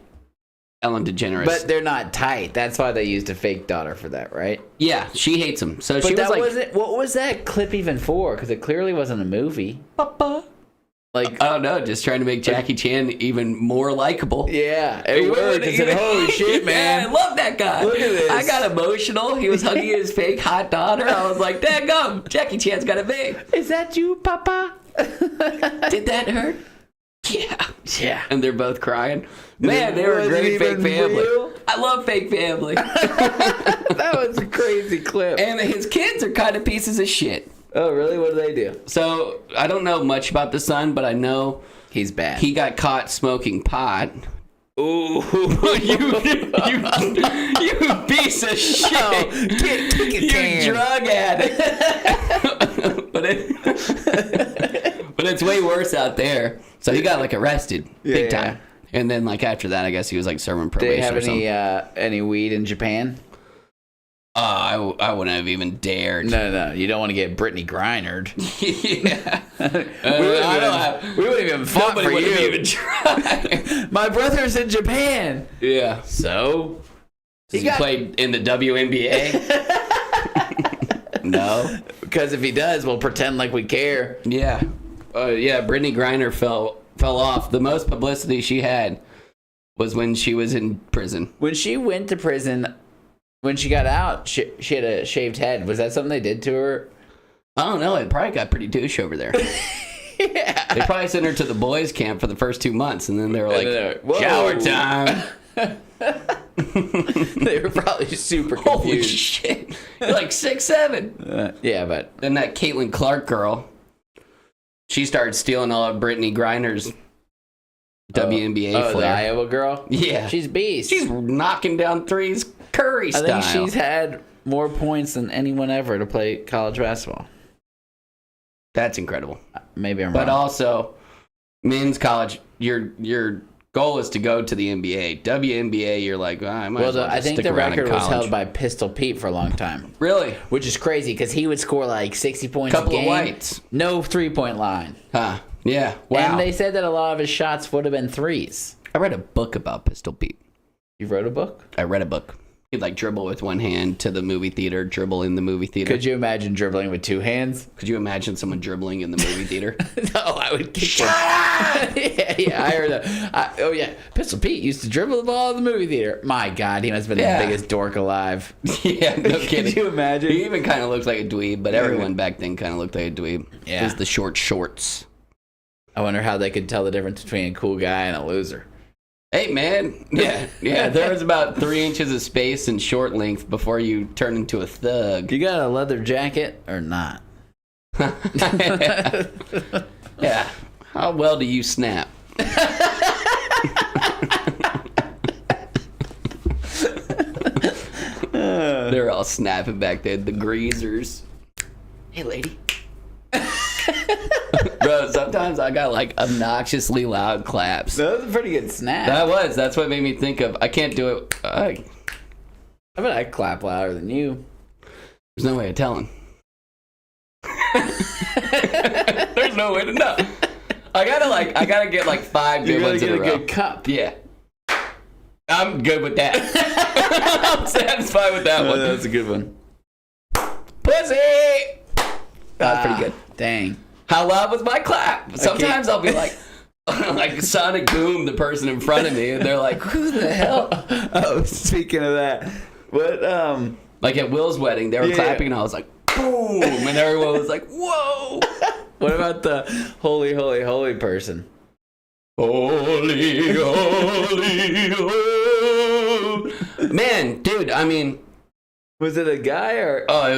Ellen DeGeneres. But they're not tight. That's why they used a fake daughter for that, right? Yeah, she hates him. So But she was like, what was that clip even for? Because it clearly wasn't a movie. Papa. Like, I don't know, just trying to make Jackie Chan even more likable. yeah, it worked. It said, holy shit, man. Yeah, I love that guy. Look at this. I got emotional. He was hugging his fake hot daughter. I was like, daggum, Jackie Chan's got a babe. Is that you, Papa? Did that hurt? Yeah. Yeah. And they're both crying. Man, they were a great fake family. Real? I love fake family. That was a crazy clip. And his kids are kind of pieces of shit. Oh, really? What do they do? So, I don't know much about the son, but I know he's bad. He got caught smoking pot. Ooh, you piece of shit! Oh, you drug addict! but it's way worse out there. So he got like arrested, big time. And then like after that, I guess he was like serving probation. Did they have any weed in Japan? I wouldn't have even dared. No, you don't want to get Brittany Grinered. Yeah, we wouldn't even fought for you. Even try. My brother's in Japan. Yeah. So he played in the WNBA. No, because if he does, we'll pretend like we care. Yeah, Brittany Griner fell off. The most publicity she had was when she was in prison. When she went to prison. When she got out, she had a shaved head. Was that something they did to her? I don't know. It probably got pretty douche over there. Yeah. They probably sent her to the boys' camp for the first 2 months, and then they were like, shower time. They were probably super confused. Holy shit. You're like 6'7". Yeah, but... Then that Caitlin Clark girl, she started stealing all of Brittany Griner's WNBA flair. The Iowa girl? Yeah. She's beast. She's knocking down threes Curry style. I think she's had more points than anyone ever to play college basketball. That's incredible. Maybe I'm wrong. But also, men's college, your goal is to go to the NBA. WNBA, you're like, I might as well I think stick the around record in was college. held by Pistol Pete for a long time. Really? Which is crazy because he would score like 60 points Couple a game. of whites. No 3-point line. Huh. Yeah. Wow. And they said that a lot of his shots would have been threes. I read a book about Pistol Pete. You wrote a book? I read a book. He'd like dribble with one hand to the movie theater, dribble in the movie theater. Could you imagine dribbling with two hands? Could you imagine someone dribbling in the movie theater? No, I would kick Shut up! yeah, I heard that. Oh, yeah. Pistol Pete used to dribble the ball in the movie theater. My God, he must have been the biggest dork alive. Yeah, no kidding. Could you imagine? He even kind of looks like a dweeb, but everyone back then kind of looked like a dweeb. Yeah. Just the short shorts. I wonder how they could tell the difference between a cool guy and a loser. Hey, man. Yeah. There was about 3 inches of space and short length before you turn into a thug. You got a leather jacket or not? Yeah. How well do you snap? They're all snapping back there, the greasers. Hey, lady. Bro, sometimes I got like obnoxiously loud claps. That was a pretty good snap. That's what made me think of, I can't do it. I bet I clap louder than you. There's no way of telling. There's no way to know. I gotta get like 5 good ones in a row. You gotta get a good cup. Yeah. I'm good with that. I'm satisfied with that one. That's a good one. Pussy! That's pretty good. Dang. How loud was my clap? Sometimes I'll be like Sonic Boom, the person in front of me, and they're like, who the hell? Oh, speaking of that, what, like at Will's wedding, they were clapping, and I was like, boom, and everyone was like, whoa. What about the holy, holy, holy person? Holy, holy, holy. Man, dude, I mean, was it a guy or? Oh, it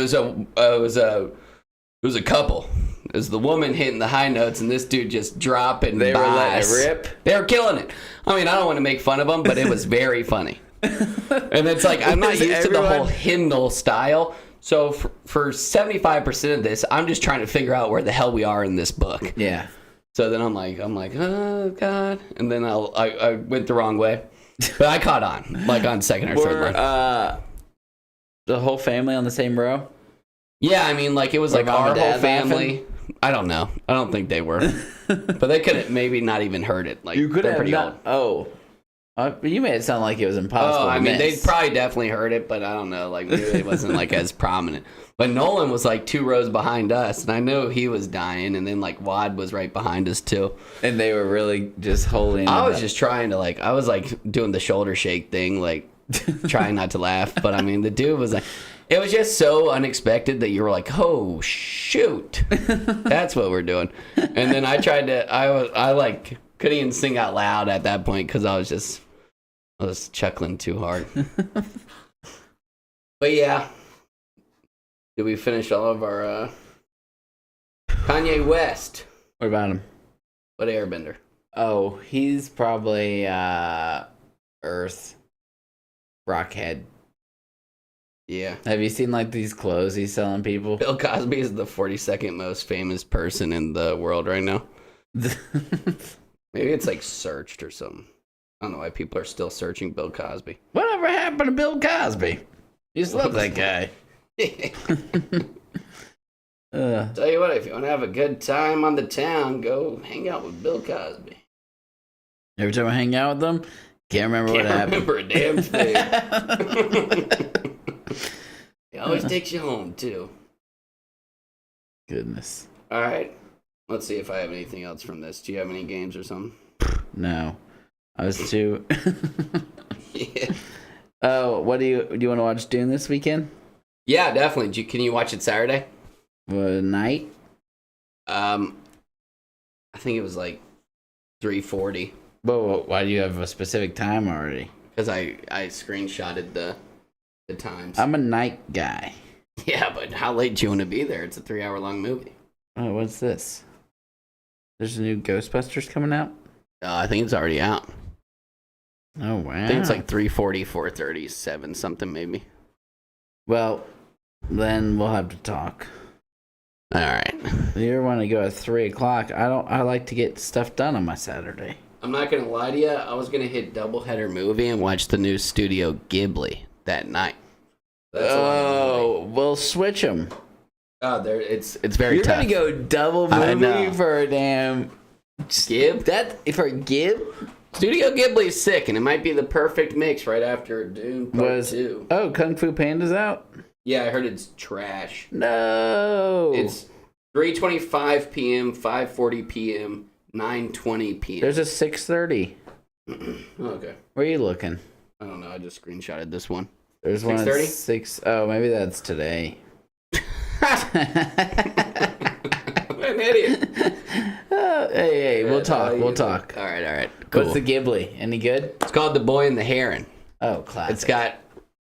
was a couple. It was the woman hitting the high notes, and this dude just dropping. They were letting it rip. They were killing it. I mean, I don't want to make fun of them, but it was very funny. And it's like I'm not used to the whole hymnal style. So for 75% of this, I'm just trying to figure out where the hell we are in this book. Yeah. So then I'm like, oh God, and then I went the wrong way, but I caught on, like on second or third line. The whole family on the same row? Yeah, I mean, like it was like our whole family. I don't know. I don't think they were. But they could have maybe not even heard it. Like, You could they're have pretty not. old. You made it sound like it was impossible. I to mean, they miss. probably definitely heard it, but I don't know. Like, maybe it wasn't like as prominent. But Nolan was like 2 rows behind us, and I know he was dying. And then like Wad was right behind us too. And they were really just holding. I was just trying to I was like doing the shoulder shake thing, like trying not to laugh. But I mean, the dude was like, it was just so unexpected that you were like, oh shoot, that's what we're doing. And then I tried to, I like couldn't even sing out loud at that point because I was chuckling too hard. But yeah, did we finish all of our Kanye West? What about him? What Airbender? Oh, he's probably Earth Rockhead. Yeah. Have you seen like these clothes he's selling people? Bill Cosby is the 42nd most famous person in the world right now. Maybe it's like searched or something. I don't know why people are still searching Bill Cosby. Whatever happened to Bill Cosby? You just love that guy. Tell you what, if you want to have a good time on the town, go hang out with Bill Cosby. Every time I hang out with them, can't remember what happened. Remember a damn thing. He always takes you home too. Goodness. All right, let's see if I have anything else from this. Do you have any games or something? No, I was too. Yeah. Oh, what do you want to watch Dune this weekend? Yeah, definitely. Can you watch it Saturday? Night? I think it was like 3:40. Whoa, why do you have a specific time already? Because I screenshotted the times. I'm a night guy. Yeah, but how late do you want to be there? It's a 3-hour-long movie. Oh, what's this? There's a new Ghostbusters coming out? I think it's already out. Oh, wow. I think it's like 3:40, 4:30, 7 something maybe. Well, then we'll have to talk. All right. You want to go at 3 o'clock? I like to get stuff done on my Saturday. I'm not gonna lie to you. I was gonna hit doubleheader movie and watch the new Studio Ghibli that night. We'll switch them. Oh, there it's very You're tough. gonna go double movie for a damn Gib? that for Gib? Studio Ghibli is sick, and it might be the perfect mix right after Dune Part 2. Oh, Kung Fu Panda's out? Yeah, I heard it's trash. No. It's 3:25 p.m., 5:40 p.m., 9:20 p.m. There's a 6:30. Okay. Where are you looking? I don't know. I just screenshotted this one. There's one at 6:30? 6. Oh, maybe that's today. What an idiot. Hey, we'll talk. We'll talk. All right. Cool. What's the Ghibli? Any good? It's called The Boy and the Heron. Oh, classic. It's got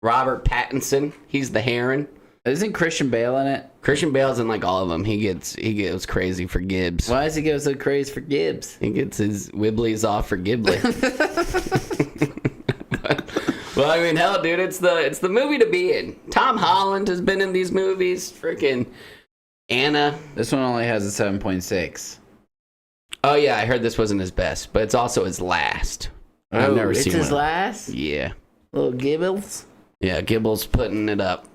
Robert Pattinson. He's the Heron. Isn't Christian Bale in it? Christian Bale's in like all of them. He goes crazy for Gibbs. Why does he go so crazy for Gibbs? He gets his wibblies off for Ghibli. Well, I mean, hell, dude, it's the movie to be in. Tom Holland has been in these movies. Freaking Anna. This one only has a 7.6. Oh yeah, I heard this wasn't his best, but it's also his last. I've never seen it's his one. last? Yeah. Little Gibbles? Yeah, Gibble's putting it up.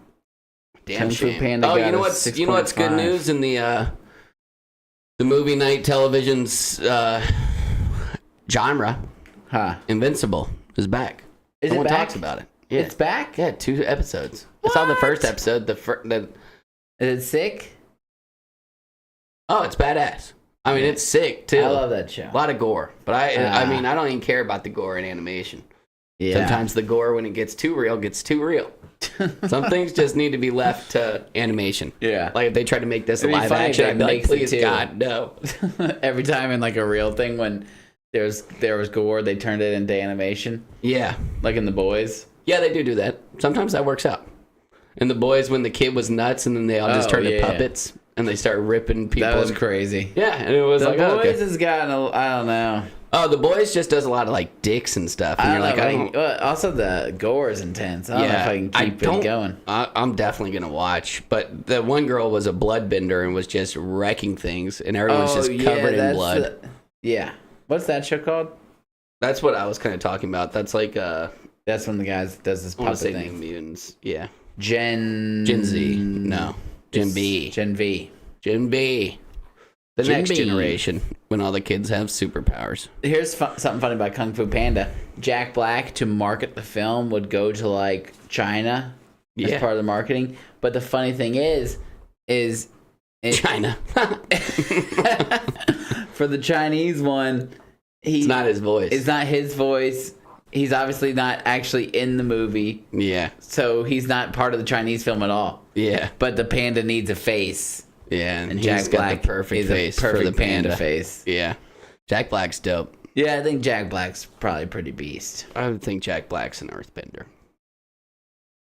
Damn Kung Fu shame. Panda Oh, got you know a what's good 6.5. news in the movie night television's genre? Huh. Invincible is back. Is Someone it back? talks about it. Yeah. It's back? Yeah, 2 episodes. I saw the first episode. Is it sick? Oh, it's badass. I mean, it's sick too. I love that show. A lot of gore, but I mean, I don't even care about the gore in animation. Yeah. Sometimes the gore, when it gets too real, gets too real. Some things just need to be left to animation. Yeah. Like if they tried to make this a It'd be live funny action, if I'd they be like, mixed the please two. God, no. Every time in like a real thing when there was gore, they turned it into animation. Yeah. Like in The Boys. Yeah, they do that. Sometimes that works out. And the boys, when the kid was nuts, and then they all just turned to puppets, and they start ripping people. That was crazy. Yeah, and it was The like, Boys oh, okay. has gotten I don't know. Oh, the boys just does a lot of like dicks and stuff, and you're like, I don't. Also, the gore is intense. I don't know if I can keep it going. I'm definitely gonna watch, but the one girl was a bloodbender and was just wrecking things, and everyone's just covered in blood. Yeah, what's that show called? That's what I was kind of talking about. That's like That's when the guy does this I want puppet to say thing. New Mutants. Yeah, Gen Z. No, Gen B. Gen V. Gen B. The next Jinbei. generation, when all the kids have superpowers. Here's something funny about Kung Fu Panda. Jack Black, to market the film, would go to like China as part of the marketing. But the funny thing is China. For the Chinese one, It's not his voice. It's not his voice. He's obviously not actually in the movie. Yeah. So he's not part of the Chinese film at all. Yeah. But the panda needs a face. Yeah, and Jack Black got the perfect face a perfect for the panda face. Yeah. Jack Black's dope. Yeah, I think Jack Black's probably pretty beast. I would think Jack Black's an earthbender.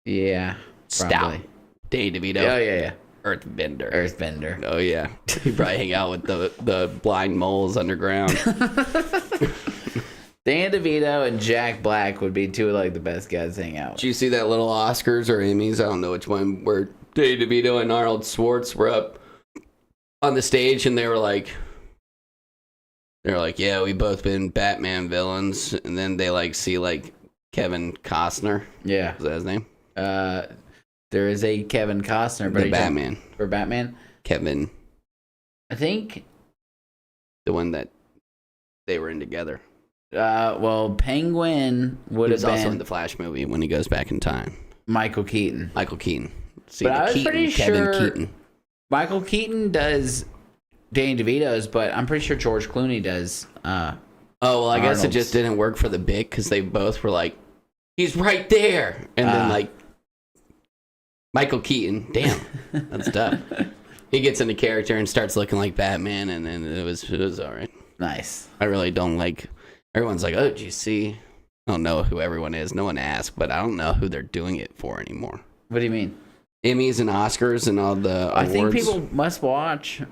Yeah. Stout. Probably. Danny DeVito. Oh, yeah. Earthbender. Earthbender. Oh, yeah. He'd probably hang out with the blind moles underground. Dan DeVito and Jack Black would be two of like the best guys to hang out with. Did you see that little Oscars or Emmys? I don't know which one, where Danny DeVito and Arnold Schwartz were up on the stage and they were like, yeah, we both been Batman villains. And then they like see like Kevin Costner. Yeah. Is that his name? There is a Kevin Costner, but the Batman. For Batman? Kevin. I think. The one that they were in together. Well, Penguin would have been also in the Flash movie when he goes back in time. Michael Keaton. Michael Keaton. See, but I was Keaton, pretty Kevin sure Keaton. Michael Keaton does Danny DeVito's, but I'm pretty sure George Clooney does. Oh, well, I guess it just didn't work for the bit because they both were like, he's right there. And then, like, Michael Keaton, damn, that's tough. He gets into character and starts looking like Batman, and then it was all right. Nice. I really don't like, everyone's like, oh, did you see? I don't know who everyone is. No one asked, but I don't know who they're doing it for anymore. What do you mean? Emmys and Oscars and all the awards. I think people must watch.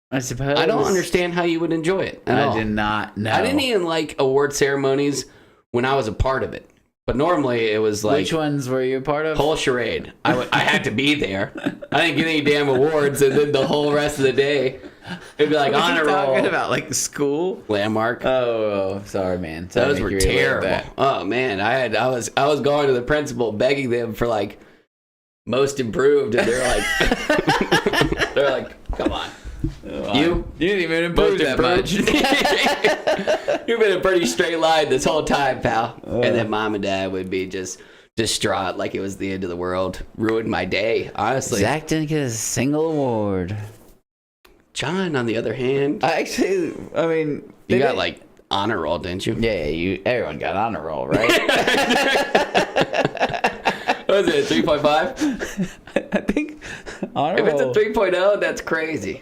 I suppose. I don't understand how you would enjoy it at all. I did not know. I didn't even like award ceremonies when I was a part of it. But normally it was like... Which ones were you a part of? Whole charade. I had to be there. I didn't get any damn awards, and then the whole rest of the day, it'd be like honor roll. Talking about like school? Landmark. Oh, sorry, man. Those were terrible. Oh, man. I was going to the principal begging them for like most improved, and they're like, come on. You didn't even improve that much. You've been a pretty straight line this whole time, pal. And then mom and dad would be just distraught like it was the end of the world. Ruined my day, honestly. Zach didn't get a single award. John, on the other hand, I mean, you got like honor roll, didn't you? Yeah, everyone got honor roll, right? What was it, 3.5? I think honor if roll. it's a 3.0, that's crazy.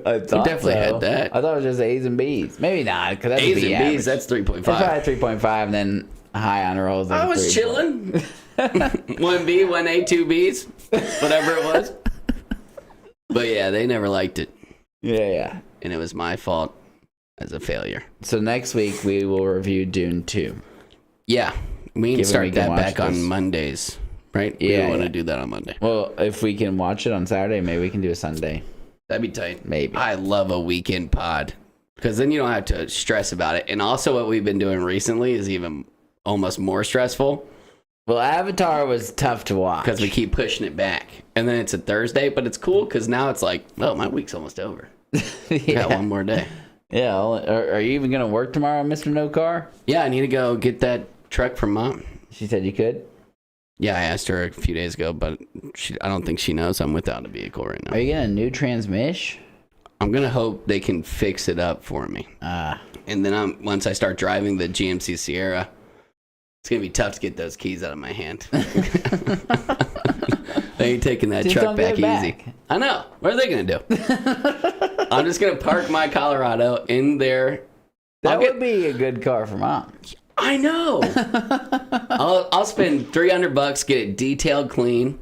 I thought definitely so. had that. I thought it was just A's and B's. Maybe not, because that's A's B and average. B's, that's 3.5. It's probably 3.5, and then high honor rolls. I was chilling. 1B, 1A, 2 B's, whatever it was. But yeah, they never liked it. Yeah. And it was my fault as a failure. So next week we will review Dune 2. Yeah, we can start that back this on Mondays, right? Yeah, we want to do that on Monday. Well, if we can watch it on Saturday, maybe we can do a Sunday. That'd be tight. Maybe. I love a weekend pod because then you don't have to stress about it. And also what we've been doing recently is even almost more stressful. Well, Avatar was tough to watch. Because we keep pushing it back. And then it's a Thursday, but it's cool because now it's like, well, my week's almost over. Got one more day. Yeah. Are you even going to work tomorrow, Mr. No Car? Yeah, I need to go get that truck from Mom. She said you could? Yeah, I asked her a few days ago, but I don't think she knows I'm without a vehicle right now. Are you getting a new transmission? I'm going to hope they can fix it up for me. And then once I start driving the GMC Sierra, it's going to be tough to get those keys out of my hand. They ain't taking that truck back easy. I know. What are they going to do? I'm just going to park my Colorado in there. That would be a good car for Mom. I know. I'll spend $300, get it detailed clean.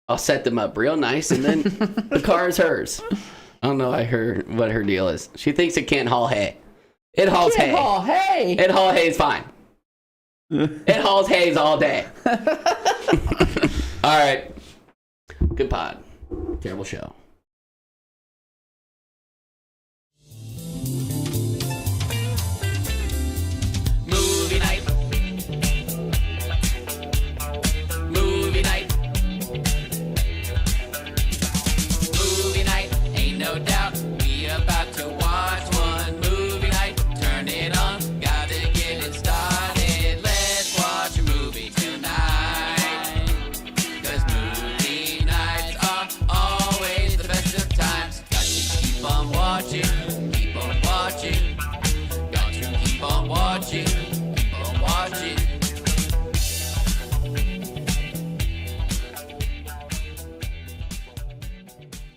I'll set them up real nice, and then the car is hers. I don't know what her deal is. She thinks it can't haul hay. It hauls hay. Haul hay. It haul hay's fine. It hauls hays all day. All right. Good pod. Terrible show. Movie night. Movie night. Movie night. Ain't no doubt we about to watching